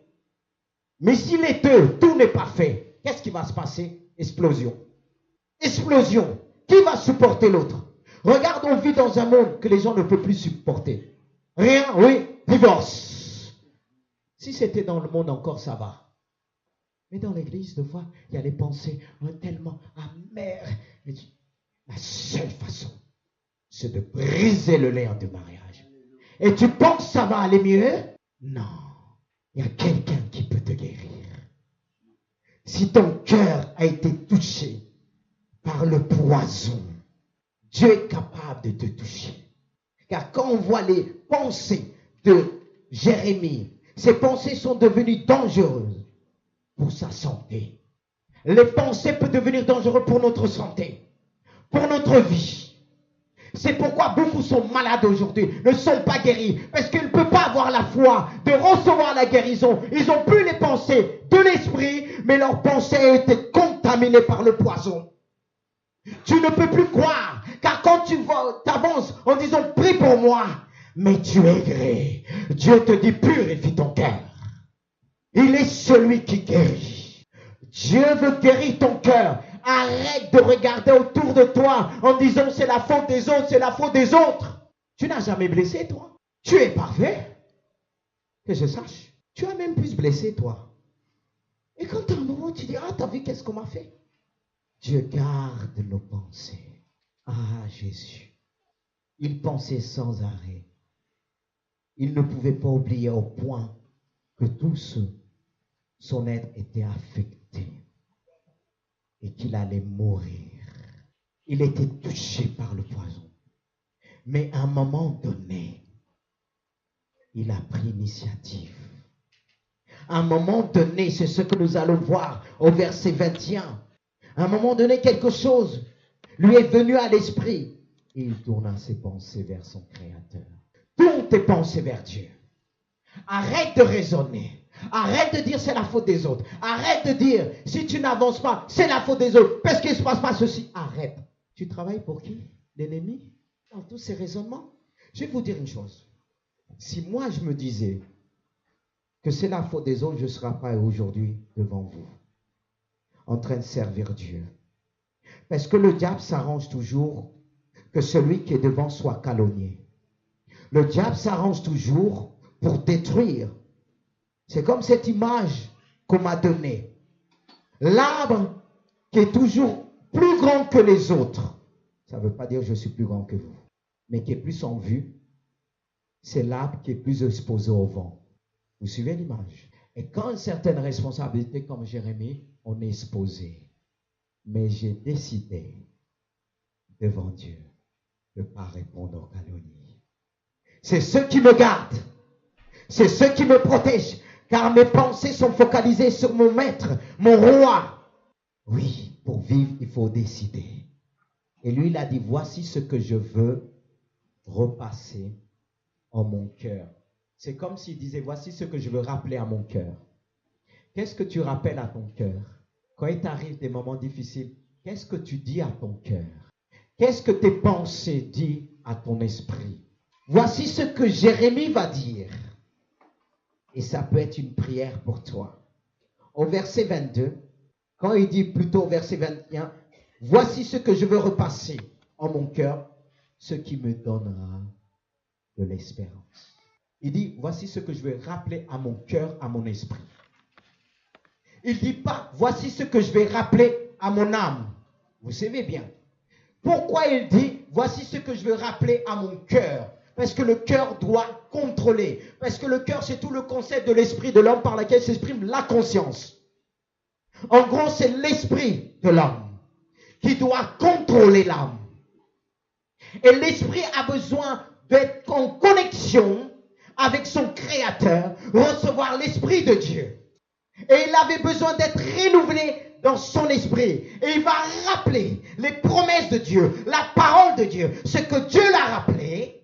Mais si les deux, tout n'est pas fait, qu'est-ce qui va se passer? Explosion. Explosion. Qui va supporter l'autre? Regarde, on vit dans un monde que les gens ne peuvent plus supporter. Rien, oui, divorce. Si c'était dans le monde encore, ça va. Mais dans l'église, des fois, il y a des pensées tellement amères. La seule façon, c'est de briser le lien du mariage. Et tu penses que ça va aller mieux? Non. Il y a quelqu'un qui peut te guérir. Si ton cœur a été touché par le poison, Dieu est capable de te toucher. Car quand on voit les pensées de Jérémie, ces pensées sont devenues dangereuses pour sa santé. Les pensées peuvent devenir dangereuses pour notre santé, pour notre vie. C'est pourquoi beaucoup sont malades aujourd'hui, ne sont pas guéris, parce qu'ils ne peuvent pas avoir la foi de recevoir la guérison. Ils n'ont plus les pensées de l'esprit, mais leurs pensées ont été contaminées par le poison. Tu ne peux plus croire, car quand tu t'avances en disant « prie pour moi », mais tu es gré. Dieu te dit « purifie ton cœur ». Il est celui qui guérit. Dieu veut guérir ton cœur. Arrête de regarder autour de toi en disant « c'est la faute des autres, c'est la faute des autres ». Tu n'as jamais blessé, toi. Tu es parfait. Que je sache. Tu as même plus blessé, toi. Et quand à un moment, tu dis « ah, t'as vu qu'est-ce qu'on m'a fait ?» Dieu garde nos pensées. Ah, Jésus. Il pensait sans arrêt. Il ne pouvait pas oublier au point que tout son être était affecté et qu'il allait mourir. Il était touché par le poison. Mais à un moment donné, il a pris l'initiative. À un moment donné, c'est ce que nous allons voir au verset 21. À un moment donné, quelque chose lui est venu à l'esprit. Et il tourna ses pensées vers son Créateur. Tourne tes pensées vers Dieu. Arrête de raisonner. Arrête de dire c'est la faute des autres. Arrête de dire si tu n'avances pas, c'est la faute des autres. Parce qu'il ne se passe pas ceci. Arrête. Tu travailles pour qui? L'ennemi? Dans tous ces raisonnements. Je vais vous dire une chose. Si moi je me disais que c'est la faute des autres, je ne serais pas aujourd'hui devant vous, en train de servir Dieu. Parce que le diable s'arrange toujours que celui qui est devant soit calomnié. Le diable s'arrange toujours pour détruire. C'est comme cette image qu'on m'a donnée. L'arbre qui est toujours plus grand que les autres. Ça ne veut pas dire que je suis plus grand que vous. Mais qui est plus en vue. C'est l'arbre qui est plus exposé au vent. Vous suivez l'image? Et quand une certaine responsabilité comme Jérémie, on est exposé. Mais j'ai décidé devant Dieu de ne pas répondre aux calomnies. C'est ce qui me garde. C'est ce qui me protège. Car mes pensées sont focalisées sur mon maître, mon roi. Oui, pour vivre, il faut décider. Et lui, il a dit, voici ce que je veux repasser en mon cœur. C'est comme s'il disait, voici ce que je veux rappeler à mon cœur. Qu'est-ce que tu rappelles à ton cœur? Quand il t'arrive des moments difficiles, qu'est-ce que tu dis à ton cœur? Qu'est-ce que tes pensées disent à ton esprit? Voici ce que Jérémie va dire. Et ça peut être une prière pour toi. Au verset 22, quand il dit plutôt au verset 21, voici ce que je veux repasser en mon cœur, ce qui me donnera de l'espérance. Il dit, voici ce que je vais rappeler à mon cœur, à mon esprit. Il ne dit pas, voici ce que je vais rappeler à mon âme. Vous savez bien. Pourquoi il dit, voici ce que je vais rappeler à mon cœur? Parce que le cœur doit contrôler. Parce que le cœur, c'est tout le concept de l'esprit de l'homme par lequel s'exprime la conscience. En gros, c'est l'esprit de l'homme qui doit contrôler l'âme. Et l'esprit a besoin d'être en connexion avec son Créateur, recevoir l'Esprit de Dieu. Et il avait besoin d'être renouvelé dans son esprit. Et il va rappeler les promesses de Dieu, la parole de Dieu, ce que Dieu l'a rappelé.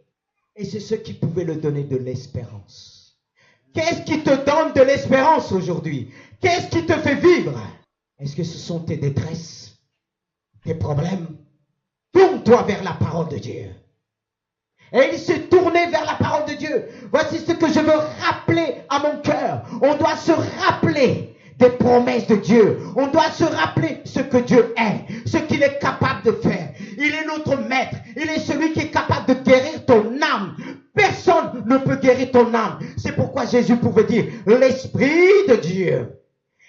Et c'est ce qui pouvait le donner de l'espérance. Qu'est-ce qui te donne de l'espérance aujourd'hui? Qu'est-ce qui te fait vivre? Est-ce que ce sont tes détresses, tes problèmes? Tourne-toi vers la parole de Dieu. Et il s'est tourné vers la parole de Dieu. Voici ce que je veux rappeler à mon cœur. On doit se rappeler des promesses de Dieu. On doit se rappeler ce que Dieu est, ce qu'il est capable de faire. Il est notre maître. Il est celui qui est capable de guérir ton âme. Personne ne peut guérir ton âme. C'est pourquoi Jésus pouvait dire, l'Esprit de Dieu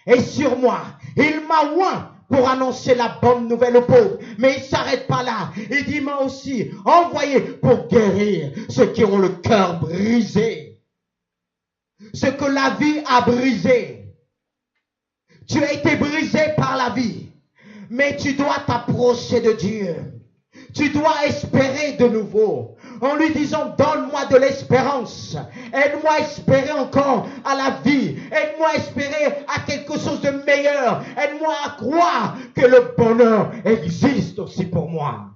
est sur moi. Il m'a oint pour annoncer la bonne nouvelle aux pauvres. Mais il ne s'arrête pas là. Il dit, moi aussi, envoyé pour guérir ceux qui ont le cœur brisé. Ce que la vie a brisé. Tu as été brisé par la vie. Mais tu dois t'approcher de Dieu. Tu dois espérer de nouveau. En lui disant, donne-moi de l'espérance. Aide-moi à espérer encore à la vie. Aide-moi à espérer à quelque chose de meilleur. Aide-moi à croire que le bonheur existe aussi pour moi.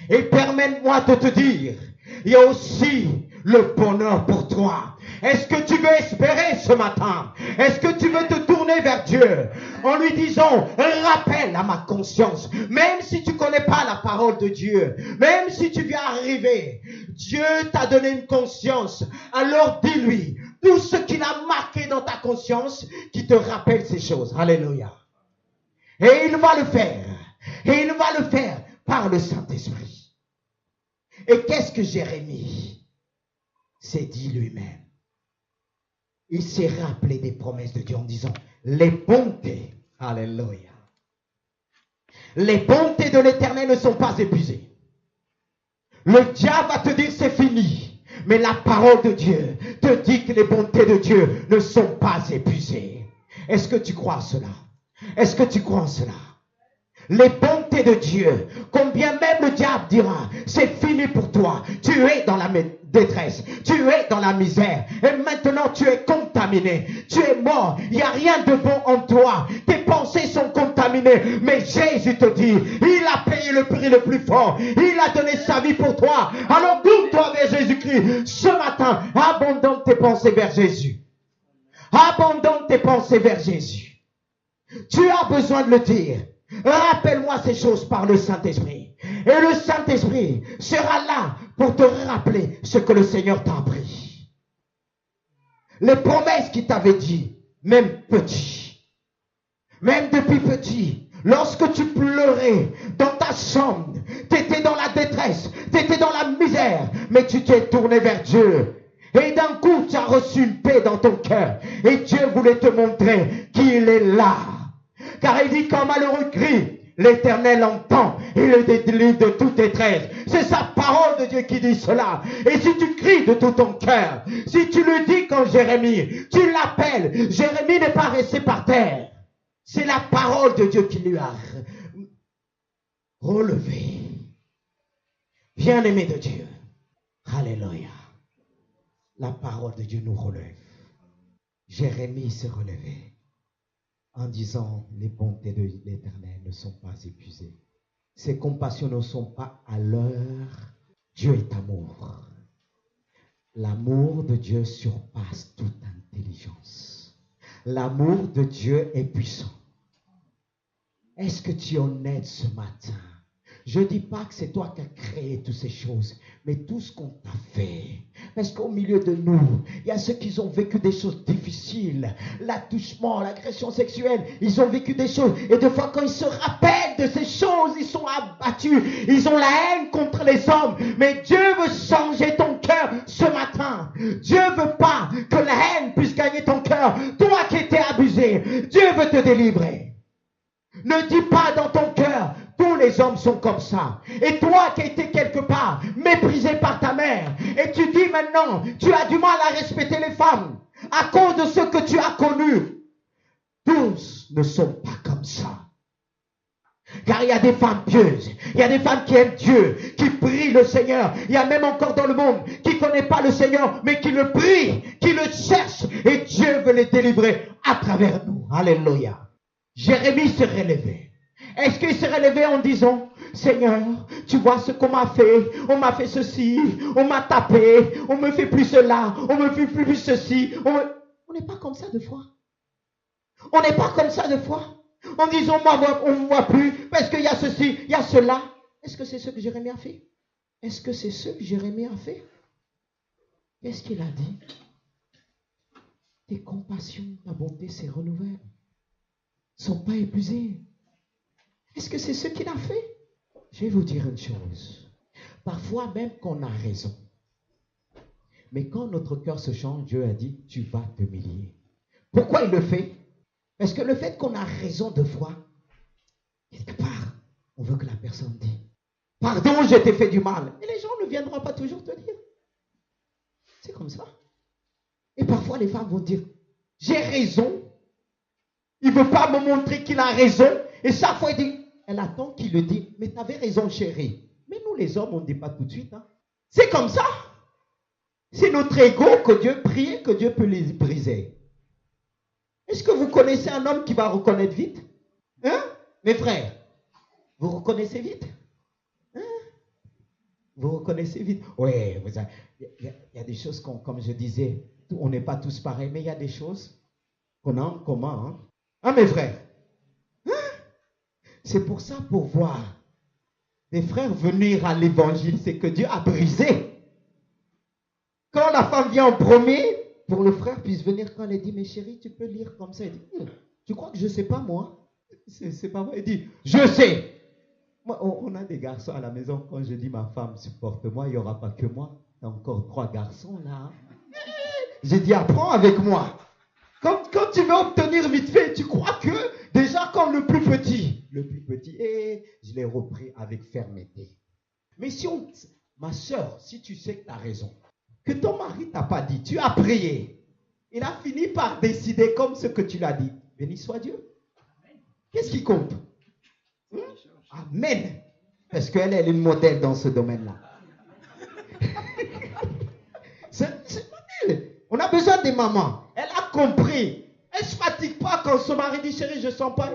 Et permets-moi de te dire, il y a aussi le bonheur pour toi. Est-ce que tu veux espérer ce matin? Est-ce que tu veux te tourner vers Dieu en lui disant, rappelle à ma conscience, même si tu connais pas la parole de Dieu, même si tu viens arriver, Dieu t'a donné une conscience, alors dis-lui tout ce qu'il a marqué dans ta conscience qui te rappelle ces choses. Alléluia. Et il va le faire. Et il va le faire par le Saint-Esprit. Et qu'est-ce que Jérémie s'est dit lui-même? Il s'est rappelé des promesses de Dieu en disant, les bontés, alléluia, les bontés de l'Éternel ne sont pas épuisées. Le diable va te dire c'est fini, mais la parole de Dieu te dit que les bontés de Dieu ne sont pas épuisées. Est-ce que tu crois en cela? Est-ce que tu crois en cela? Les bontés de Dieu, combien même le diable dira, c'est fini pour toi, tu es dans la détresse, tu es dans la misère, et maintenant tu es contaminé, tu es mort, il n'y a rien de bon en toi, tes pensées sont contaminées, mais Jésus te dit, il a payé le prix le plus fort, il a donné sa vie pour toi, alors tourne-toi vers Jésus-Christ, ce matin, abandonne tes pensées vers Jésus, abandonne tes pensées vers Jésus, tu as besoin de le dire. Rappelle-moi ces choses par le Saint-Esprit. Et le Saint-Esprit sera là pour te rappeler ce que le Seigneur t'a appris. Les promesses qu'il t'avait dit, même petit. Même depuis petit. Lorsque tu pleurais dans ta chambre, tu étais dans la détresse, tu étais dans la misère, mais tu t'es tourné vers Dieu. Et d'un coup, tu as reçu une paix dans ton cœur. Et Dieu voulait te montrer qu'il est là. Car il dit qu'un malheureux crie, l'Éternel entend et le délivre de toute détresse. C'est sa parole de Dieu qui dit cela. Et si tu cries de tout ton cœur, si tu le dis comme Jérémie, tu l'appelles. Jérémie n'est pas resté par terre. C'est la parole de Dieu qui lui a relevé. Bien-aimé de Dieu. Alléluia. La parole de Dieu nous relève. Jérémie s'est relevé en disant, les bontés de l'Éternel ne sont pas épuisées. Ses compassions ne sont pas à l'heure. Dieu est amour. L'amour de Dieu surpasse toute intelligence. L'amour de Dieu est puissant. Est-ce que tu es honnête ce matin? Je ne dis pas que c'est toi qui as créé toutes ces choses, mais tout ce qu'on t'a fait. Parce qu'au milieu de nous, il y a ceux qui ont vécu des choses difficiles. L'attouchement, l'agression sexuelle, ils ont vécu des choses. Et des fois, quand ils se rappellent de ces choses, ils sont abattus. Ils ont la haine contre les hommes. Mais Dieu veut changer ton cœur ce matin. Dieu veut pas que la haine puisse gagner ton cœur. Toi qui étais abusé, Dieu veut te délivrer. Ne dis pas dans ton cœur, tous les hommes sont comme ça. Et toi qui as été quelque part méprisé par ta mère, et tu dis maintenant, tu as du mal à respecter les femmes à cause de ce que tu as connu. Tous ne sont pas comme ça. Car il y a des femmes pieuses, il y a des femmes qui aiment Dieu, qui prient le Seigneur. Il y a même encore dans le monde qui ne connaît pas le Seigneur, mais qui le prie, qui le cherche. Et Dieu veut les délivrer à travers nous. Alléluia. Jérémie s'est relevé. Est-ce qu'il serait levé en disant, Seigneur, tu vois ce qu'on m'a fait, on m'a fait ceci, on m'a tapé, on me fait plus cela, on me fait plus ceci. On n'est pas comme ça de foi. On n'est pas comme ça de foi. En disant, moi, on ne me voit plus parce qu'il y a ceci, il y a cela. Est-ce que c'est ce que Jérémie a fait? Est-ce que c'est ce que Jérémie a fait? Qu'est-ce qu'il a dit? Tes compassions, ta bonté se renouvellent. Ne sont pas épuisées. Est-ce que c'est ce qu'il a fait? Je vais vous dire une chose. Parfois, même qu'on a raison. Mais quand notre cœur se change, Dieu a dit, tu vas t'humilier. Pourquoi il le fait? Parce que le fait qu'on a raison de foi, quelque part, on veut que la personne dise, pardon, je t'ai fait du mal. Et les gens ne viendront pas toujours te dire. C'est comme ça. Et parfois, les femmes vont dire, j'ai raison. Il ne veut pas me montrer qu'il a raison. Et chaque fois, il dit, elle attend qu'il le dise, mais tu avais raison, chérie. Mais nous, les hommes, on ne dit pas tout de suite. Hein. C'est comme ça. C'est notre ego que Dieu prie, que Dieu peut les briser. Est-ce que vous connaissez un homme qui va reconnaître vite? Hein? Mes frères, vous reconnaissez vite? Hein? Vous reconnaissez vite? Oui, il y a des choses comme je disais, on n'est pas tous pareils, mais il y a des choses qu'on a en commun. Hein, hein mes frères? Hein? C'est pour ça, pour voir des frères venir à l'évangile, c'est que Dieu a brisé. Quand la femme vient en premier, pour le frère puisse venir, quand elle dit, mais chérie, tu peux lire comme ça. Elle dit, tu crois que je ne sais pas moi? C'est pas vrai. Elle dit, je sais. Moi, on a des garçons à la maison. Quand je dis, ma femme, supporte-moi, il n'y aura pas que moi. Il y a encore 3 garçons là. J'ai dit, apprends avec moi. Quand tu veux obtenir vite fait, tu crois que, déjà comme le plus petit, je l'ai repris avec fermeté. Mais si ma soeur, si tu sais que tu as raison, que ton mari t'a pas dit, tu as prié, il a fini par décider comme ce que tu l'as dit. Béni soit Dieu. Qu'est-ce qui compte? Amen. Parce qu'elle est une modèle dans ce domaine-là. On a besoin des mamans. Elle a compris. Elle ne se fatigue pas quand son mari dit, chérie, je ne sens pas.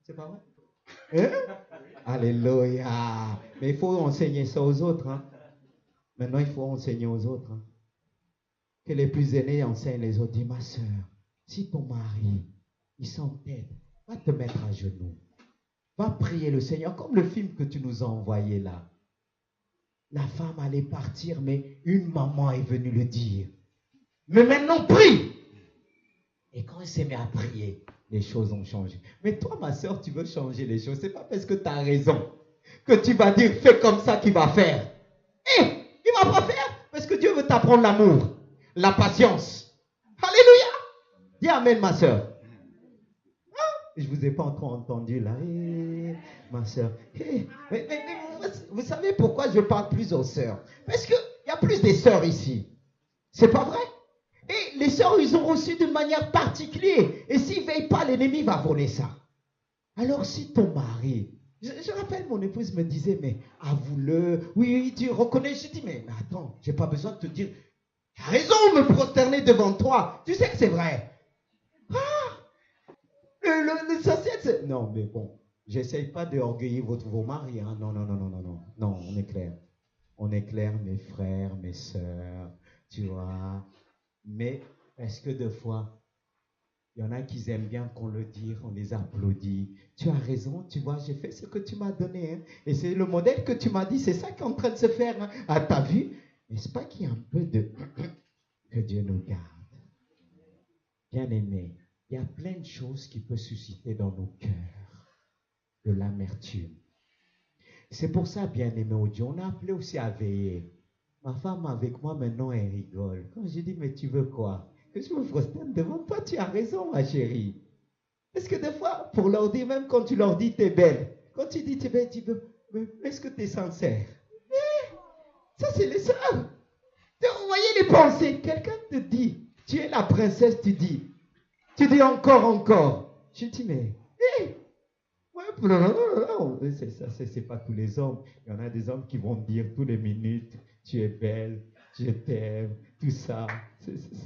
C'est pas vrai? Hein? Alléluia. Mais il faut enseigner ça aux autres. Hein? Maintenant, il faut enseigner aux autres. Hein? Que les plus aînés enseignent les autres. Dis, ma soeur, si ton mari, il s'entête, va te mettre à genoux. Va prier le Seigneur, comme le film que tu nous as envoyé là. La femme allait partir, mais une maman est venue le dire. Mais maintenant, prie. Et quand elle s'est mise à prier, les choses ont changé. Mais toi, ma soeur, tu veux changer les choses. Ce n'est pas parce que tu as raison que tu vas dire, fais comme ça qu'il va faire. Il ne va pas faire parce que Dieu veut t'apprendre l'amour, la patience. Alléluia. Dis amen, ma soeur. Je ne vous ai pas encore entendu là. Ma soeur. Mais vous savez pourquoi je parle plus aux sœurs? Parce qu'il y a plus des sœurs ici. C'est pas vrai? Et les sœurs, ils ont reçu d'une manière particulière. Et s'ils ne veillent pas, l'ennemi va voler ça. Alors si ton mari, je rappelle, mon épouse me disait, mais avoue-le, oui, tu reconnais. Je dis, mais attends, je n'ai pas besoin de te dire, tu as raison de me prosterner devant toi. Tu sais que c'est vrai. L'essentiel, c'est... Non, mais bon, j'essaye pas d'orgueillir vos maris. Hein. Non. Non, on est clair. On est clair, mes frères, mes sœurs, tu vois. Mais est-ce que des fois, il y en a qui aiment bien qu'on le dise, on les applaudit. Tu as raison, tu vois, j'ai fait ce que tu m'as donné. Hein. Et c'est le modèle que tu m'as dit, c'est ça qui est en train de se faire. Hein. Ah, t'as vu? N'est-ce pas qu'il y a un peu de... que Dieu nous garde. Bien aimé. Il y a plein de choses qui peuvent susciter dans nos cœurs de l'amertume. C'est pour ça, bien aimé au Dieu, on a appelé aussi à veiller. Ma femme avec moi, maintenant, elle rigole. Quand je dis, mais tu veux quoi? Que je me prosterne devant toi, tu as raison, ma chérie. Parce que des fois, pour leur dire, même quand tu leur dis, t'es belle, quand tu dis, t'es belle, tu veux, mais est-ce que tu es sincère? Ça, c'est les sœurs. Vous voyez les pensées. Quelqu'un te dit, tu es la princesse, tu dis encore. Je dis, mais, c'est ça, c'est pas tous les hommes. Il y en a des hommes qui vont dire tous les minutes, tu es belle, je t'aime, tout ça.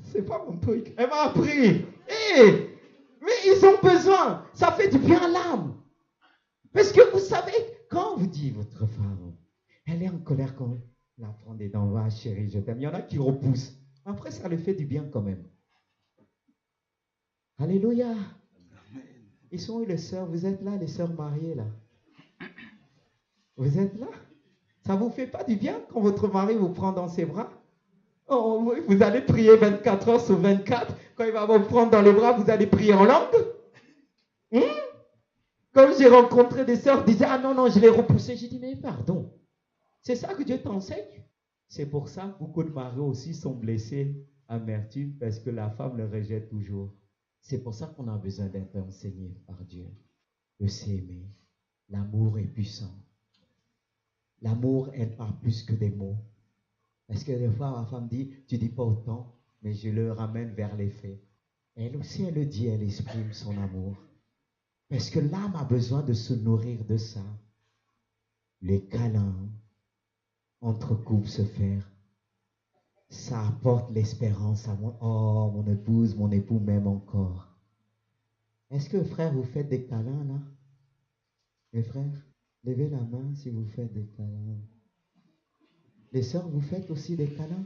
C'est pas mon truc. Elle m'a appris. Mais ils ont besoin. Ça fait du bien à l'âme. Parce que vous savez, quand vous dites votre femme, elle est en colère quand la prend des dents, va chérie, je t'aime. Il y en a qui repoussent. Après, ça le fait du bien quand même. Alléluia. Ils sont où les sœurs? Vous êtes là, les sœurs mariées là? Vous êtes là? Ça ne vous fait pas du bien quand votre mari vous prend dans ses bras? Oh oui, vous allez prier 24 heures sur 24. Quand il va vous prendre dans les bras, vous allez prier en langue? Comme j'ai rencontré des sœurs qui disaient, ah non, non, je l'ai repoussé. J'ai dit, mais pardon. C'est ça que Dieu t'enseigne? C'est pour ça que beaucoup de maris aussi sont blessés, amertume, parce que la femme le rejette toujours. C'est pour ça qu'on a besoin d'être enseigné par Dieu, de s'aimer. L'amour est puissant. L'amour aide pas plus que des mots. Parce que des fois, ma femme dit, tu dis pas autant, mais je le ramène vers les faits. Elle aussi, elle le dit, elle exprime son amour. Parce que l'âme a besoin de se nourrir de ça. Les câlins, entre couples se faire, ça apporte l'espérance à moi. Oh, mon épouse, mon époux m'aime encore. Est-ce que, frère, vous faites des câlins là? Les frères, levez la main si vous faites des câlins. Les sœurs, vous faites aussi des câlins?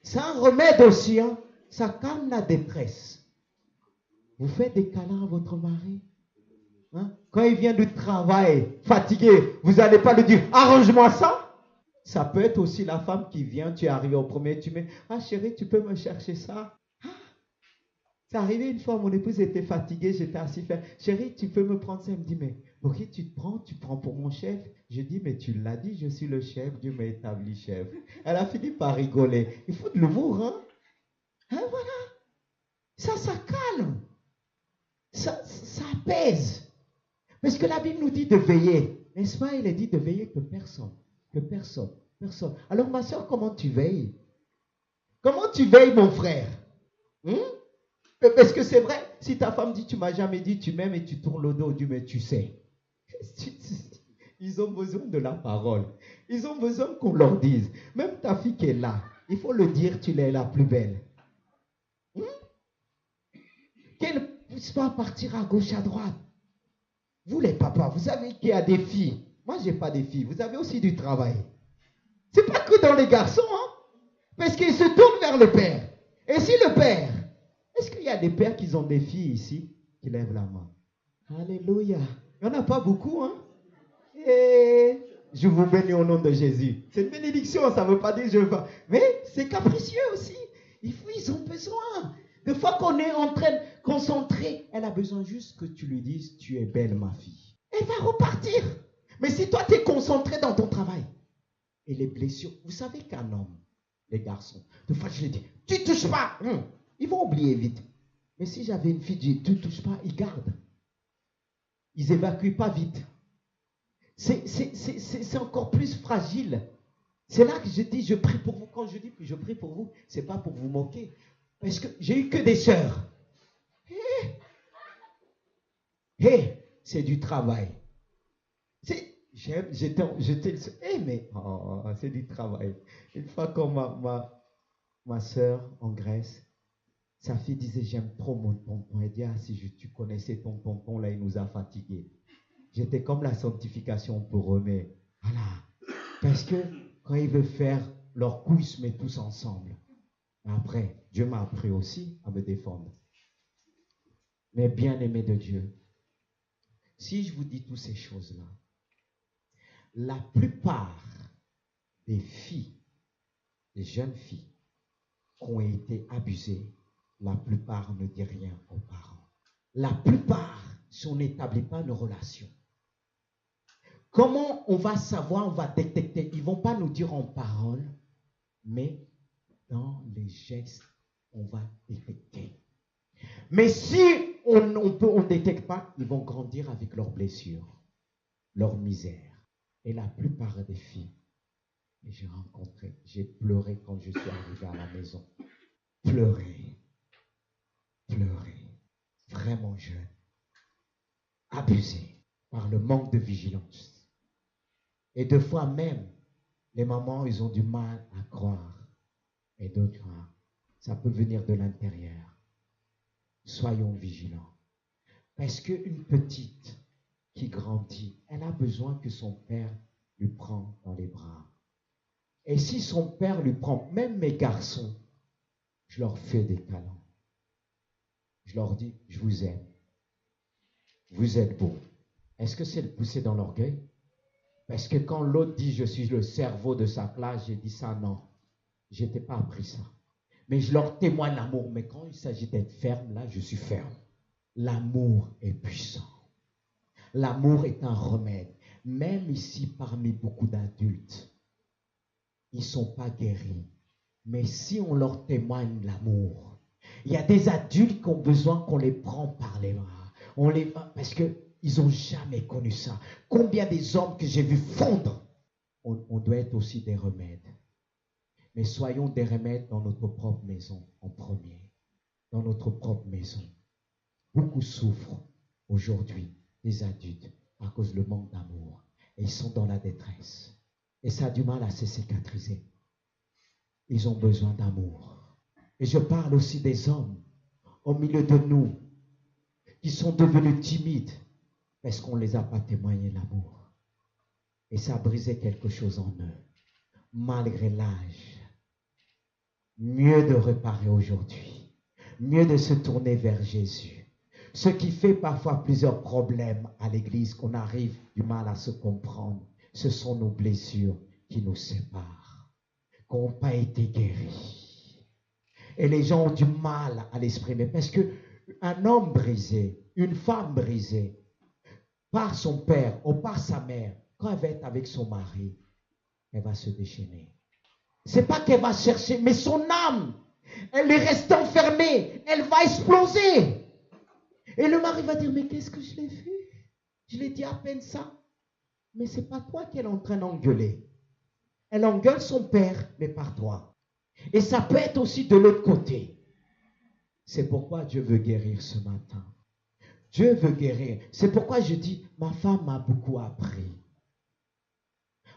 C'est un remède aussi, hein? Ça calme la détresse. Vous faites des câlins à votre mari? Hein? Quand il vient du travail, fatigué, vous n'allez pas lui dire, arrange-moi ça? Ça peut être aussi la femme qui vient, tu es arrivé au premier, tu mets, ah chérie, tu peux me chercher ça? Ah, c'est arrivé une fois, mon épouse était fatiguée, j'étais assis faire, chérie, tu peux me prendre ça? Elle me dit, mais pour qui tu prends pour mon chef? Je dis, mais tu l'as dit, je suis le chef, Dieu m'a établi chef. Elle a fini par rigoler. Il faut de l'humour, hein? Hein, voilà. Ça calme. Ça apaise. Parce que la Bible nous dit de veiller. N'est-ce pas? Il est dit de veiller que personne. Que personne. Personne. Alors ma soeur, comment tu veilles? Comment tu veilles, mon frère? Parce que c'est vrai, si ta femme dit tu m'as jamais dit tu m'aimes et tu tournes le dos, Dieu, mais tu sais. Ils ont besoin de la parole. Ils ont besoin qu'on leur dise. Même ta fille qui est là, il faut le dire, tu es la plus belle. Qu'elle ne puisse pas partir à gauche, à droite. Vous les papas, vous savez qu'il y a des filles. Moi, je n'ai pas des filles. Vous avez aussi du travail. Ce n'est pas que dans les garçons, hein. Parce qu'ils se tournent vers le père. Et si le père, est-ce qu'il y a des pères qui ont des filles ici qui lèvent la main? Alléluia. Il n'y en a pas beaucoup, hein. Et je vous bénis au nom de Jésus. C'est une bénédiction, ça ne veut pas dire je veux pas. Mais c'est capricieux aussi. Ils ont besoin. Des fois qu'on est en train de concentrer, elle a besoin juste que tu lui dises, tu es belle ma fille. Elle va repartir. Mais si toi tu es concentré dans ton travail, et les blessures, vous savez qu'un homme, les garçons, des fois je lui dis, tu ne touches pas. Ils vont oublier vite. Mais si j'avais une fille, je dis, tu ne touches pas, ils gardent. Ils n'évacuent pas vite. C'est encore plus fragile. C'est là que je dis, je prie pour vous. Quand je dis que je prie pour vous, ce n'est pas pour vous moquer. Parce que j'ai eu que des sœurs. C'est du travail. C'est du travail. Une fois, quand ma sœur en Grèce, sa fille disait, j'aime trop mon tonton. Elle dit, ah, si tu connaissais ton tonton, là, il nous a fatigués. J'étais comme la sanctification pour eux, mais voilà. Parce que quand ils veulent faire leur coup, ils se mettent tous ensemble. Après, Dieu m'a appris aussi à me défendre. Mais bien aimé de Dieu, si je vous dis toutes ces choses-là, la plupart des filles, des jeunes filles qui ont été abusées, la plupart ne disent rien aux parents. La plupart, si on n'établit pas une relation, comment on va savoir, on va détecter? Ils ne vont pas nous dire en parole, mais dans les gestes, on va détecter. Mais si on ne détecte pas, ils vont grandir avec leurs blessures, leur misère. Et la plupart des filles que j'ai rencontrées, j'ai pleuré quand je suis arrivé à la maison. Pleuré, vraiment jeune, abusé par le manque de vigilance. Et deux fois même, les mamans, ils ont du mal à croire. Et d'autres, ça peut venir de l'intérieur. Soyons vigilants. Parce qu'une petite qui grandit, elle a besoin que son père lui prenne dans les bras. Et si son père lui prend, même mes garçons, je leur fais des câlins. Je leur dis, je vous aime. Vous êtes beaux. Est-ce que c'est le pousser dans l'orgueil? Parce que quand l'autre dit, je suis le cerveau de sa classe, j'ai dit ça, non. Je n'ai pas appris ça. Mais je leur témoigne l'amour. Mais quand il s'agit d'être ferme, là, je suis ferme. L'amour est puissant. L'amour est un remède. Même ici, parmi beaucoup d'adultes, ils ne sont pas guéris. Mais si on leur témoigne l'amour, il y a des adultes qui ont besoin qu'on les prend par les bras. Parce qu'ils n'ont jamais connu ça. Combien des hommes que j'ai vus fondre, on doit être aussi des remèdes. Mais soyons des remèdes dans notre propre maison en premier. Dans notre propre maison. Beaucoup souffrent aujourd'hui, des adultes, à cause du manque d'amour. Et ils sont dans la détresse. Et ça a du mal à se cicatriser. Ils ont besoin d'amour. Et je parle aussi des hommes au milieu de nous qui sont devenus timides parce qu'on ne les a pas témoigné l'amour. Et ça a brisé quelque chose en eux. Malgré l'âge, mieux de réparer aujourd'hui, mieux de se tourner vers Jésus. Ce qui fait parfois plusieurs problèmes à l'église, qu'on arrive du mal à se comprendre, ce sont nos blessures qui nous séparent, qui n'ont pas été guéries. Et les gens ont du mal à l'exprimer parce qu'un homme brisé, une femme brisée, par son père ou par sa mère, quand elle va être avec son mari, elle va se déchaîner. C'est pas qu'elle va chercher, mais son âme, elle est restée enfermée, elle va exploser. Et le mari va dire, mais qu'est-ce que je l'ai fait? Je l'ai dit à peine ça. Mais c'est pas toi qu'elle est en train d'engueuler. Elle engueule son père, mais par toi. Et ça peut être aussi de l'autre côté. C'est pourquoi Dieu veut guérir ce matin. Dieu veut guérir. C'est pourquoi je dis, ma femme m'a beaucoup appris.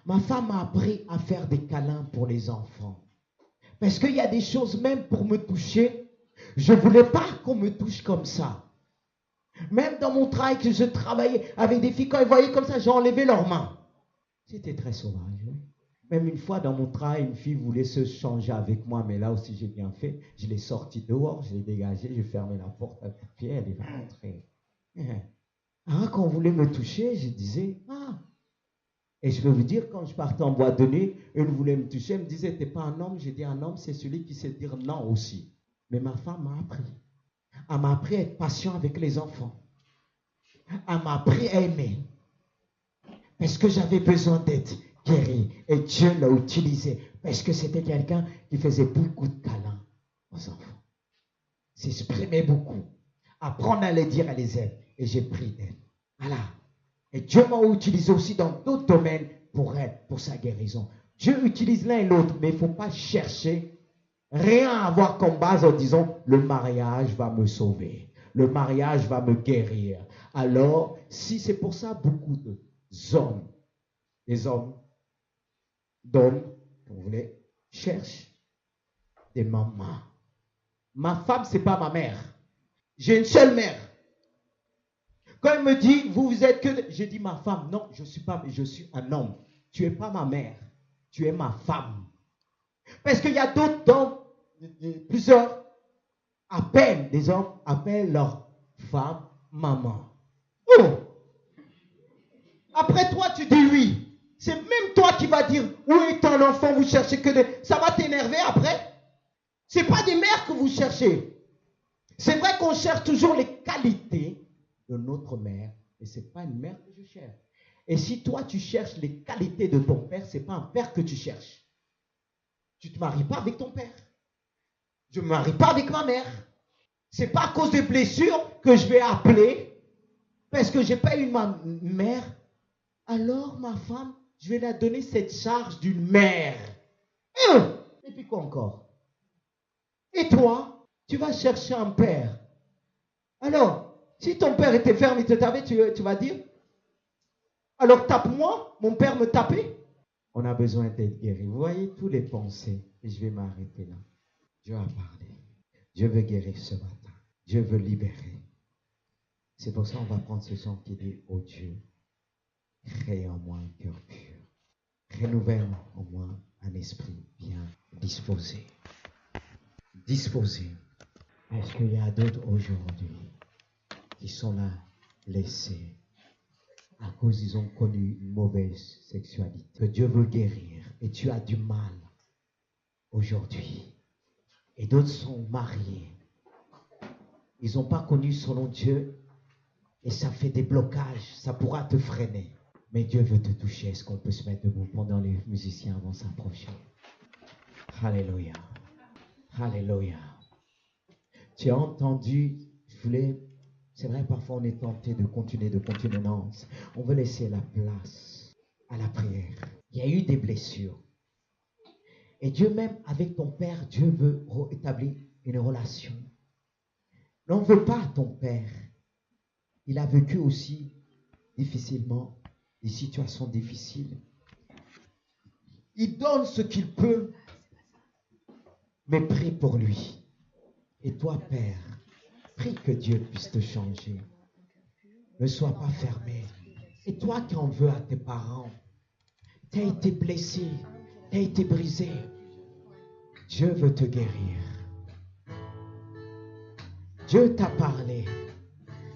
Ma femme m'a appris à faire des câlins pour les enfants. Parce qu'il y a des choses, même pour me toucher, je ne voulais pas qu'on me touche comme ça. Même dans mon travail, que je travaillais avec des filles, quand elles voyaient comme ça, j'ai enlevé leurs mains. C'était très sauvage, oui. Même une fois dans mon travail, une fille voulait se changer avec moi, mais là aussi j'ai bien fait. Je l'ai sortie dehors, je l'ai dégagée, j'ai fermé la porte à pied, elle est pas rentrée. Quand on voulait me toucher, je disais, ah. Et je peux vous dire, quand je partais en boîte de nuit, une voulait me toucher, elle me disait, t'es pas un homme. J'ai dit, un homme, c'est celui qui sait dire non aussi. Mais ma femme m'a appris. Elle m'a appris à être patient avec les enfants. Elle m'a appris à aimer. Parce que j'avais besoin d'être guéri. Et Dieu l'a utilisé. Parce que c'était quelqu'un qui faisait beaucoup de câlins aux enfants. S'exprimait beaucoup. Apprendre à les dire, à les aimer. Et j'ai pris d'elle. Voilà. Et Dieu m'a utilisé aussi dans d'autres domaines pour elle, pour sa guérison. Dieu utilise l'un et l'autre, mais il ne faut pas chercher rien à avoir comme base en disant le mariage va me sauver, le mariage va me guérir. Alors, si c'est pour ça, beaucoup d'hommes, d'hommes, vous voulez, cherchent des mamans. Ma femme, ce n'est pas ma mère. J'ai une seule mère. Quand elle me dit, vous êtes que... J'ai dit, ma femme, non, je ne suis pas, mais je suis un homme. Tu n'es pas ma mère, tu es ma femme. Parce qu'il y a d'autres hommes, plusieurs appellent, des hommes appellent leur femme maman. Oh! Après toi, tu dis oui. C'est même toi qui vas dire, où est ton enfant, vous cherchez que des... Ça va t'énerver après. Ce n'est pas des mères que vous cherchez. C'est vrai qu'on cherche toujours les qualités de notre mère, et ce n'est pas une mère que je cherche. Et si toi, tu cherches les qualités de ton père, ce n'est pas un père que tu cherches. Tu ne te maries pas avec ton père. Je ne me marie pas avec ma mère. Ce n'est pas à cause des blessures que je vais appeler, parce que je n'ai pas eu ma mère. Alors, ma femme, je vais la donner cette charge d'une mère. Et puis quoi encore? Et toi, tu vas chercher un père. Alors, si ton père était ferme, il te tapait, tu vas dire, alors tape-moi, mon père me tapait. On a besoin d'être guéri. Vous voyez tous les pensées. Et je vais m'arrêter là. Dieu a parlé. Dieu veut guérir ce matin. Dieu veut libérer. C'est pour ça qu'on va prendre ce chant qui dit, ô Dieu, crée en moi un cœur pur. Renouvelle en moi un esprit bien disposé. Disposé. Est-ce qu'il y a d'autres aujourd'hui qui sont là, blessés, à cause ils ont connu une mauvaise sexualité, que Dieu veut guérir, et tu as du mal aujourd'hui. Et d'autres sont mariés. Ils n'ont pas connu selon Dieu, et ça fait des blocages, ça pourra te freiner. Mais Dieu veut te toucher. Est-ce qu'on peut se mettre debout pendant les musiciens vont s'approcher? Alléluia. Alléluia. Tu as entendu, c'est vrai, parfois on est tenté de continuer. Non, on veut laisser la place à la prière. Il y a eu des blessures. Et Dieu même, avec ton père, Dieu veut établir une relation. On ne veut pas ton père. Il a vécu aussi difficilement, des situations difficiles. Il donne ce qu'il peut, mais prie pour lui. Et toi, Père, prie que Dieu puisse te changer. Ne sois pas fermé. Et toi qui en veux à tes parents, tu as été blessé, tu as été brisé. Dieu veut te guérir. Dieu t'a parlé.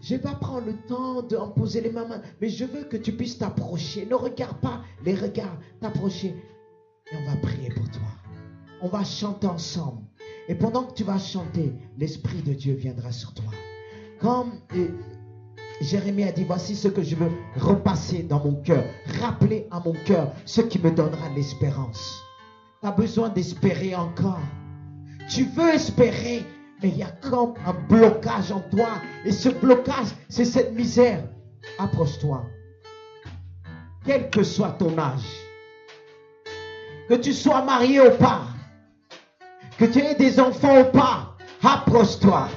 Je ne vais pas prendre le temps d'imposer les mains, mais je veux que tu puisses t'approcher. Ne regarde pas les regards, t'approcher. Et on va prier pour toi. On va chanter ensemble. Et pendant que tu vas chanter, l'Esprit de Dieu viendra sur toi. Comme Jérémie a dit, voici ce que je veux repasser dans mon cœur. Rappeler à mon cœur ce qui me donnera l'espérance. Tu as besoin d'espérer encore. Tu veux espérer, mais il y a comme un blocage en toi. Et ce blocage, c'est cette misère. Approche-toi. Quel que soit ton âge. Que tu sois marié ou pas. Que tu aies des enfants ou pas. Approche-toi.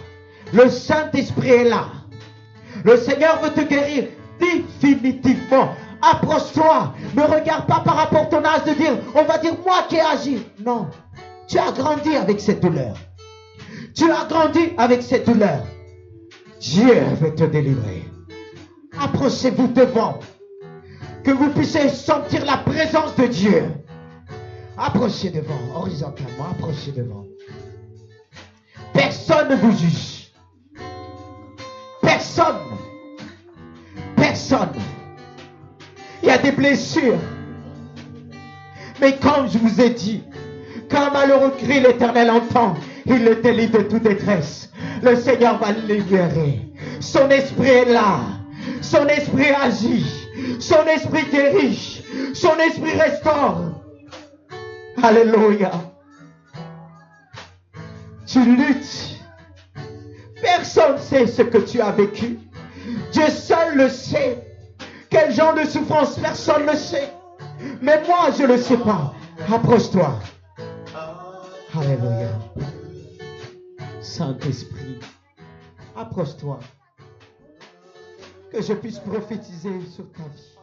Le Saint-Esprit est là. Le Seigneur veut te guérir définitivement. Approche-toi. Ne regarde pas par rapport à ton âge de dire, on va dire moi qui ai agi. Non. Tu as grandi avec cette douleur. Tu as grandi avec cette douleur. Dieu veut te délivrer. Approchez-vous devant. Que vous puissiez sentir la présence de Dieu. Approchez devant, horizontalement, approchez devant. Personne ne vous juge. Personne. Personne. Il y a des blessures. Mais comme je vous ai dit, quand un malheureux crie, l'Éternel entend. Il le délivre de toute détresse. Le Seigneur va le libérer. Son esprit est là. Son esprit agit. Son esprit guérit. Son esprit restaure. Alléluia. Tu luttes. Personne ne sait ce que tu as vécu. Dieu seul le sait. Quel genre de souffrance, personne ne le sait. Mais moi, je ne le sais pas. Approche-toi. Alléluia. Saint-Esprit, approche-toi. Que je puisse prophétiser sur ta vie.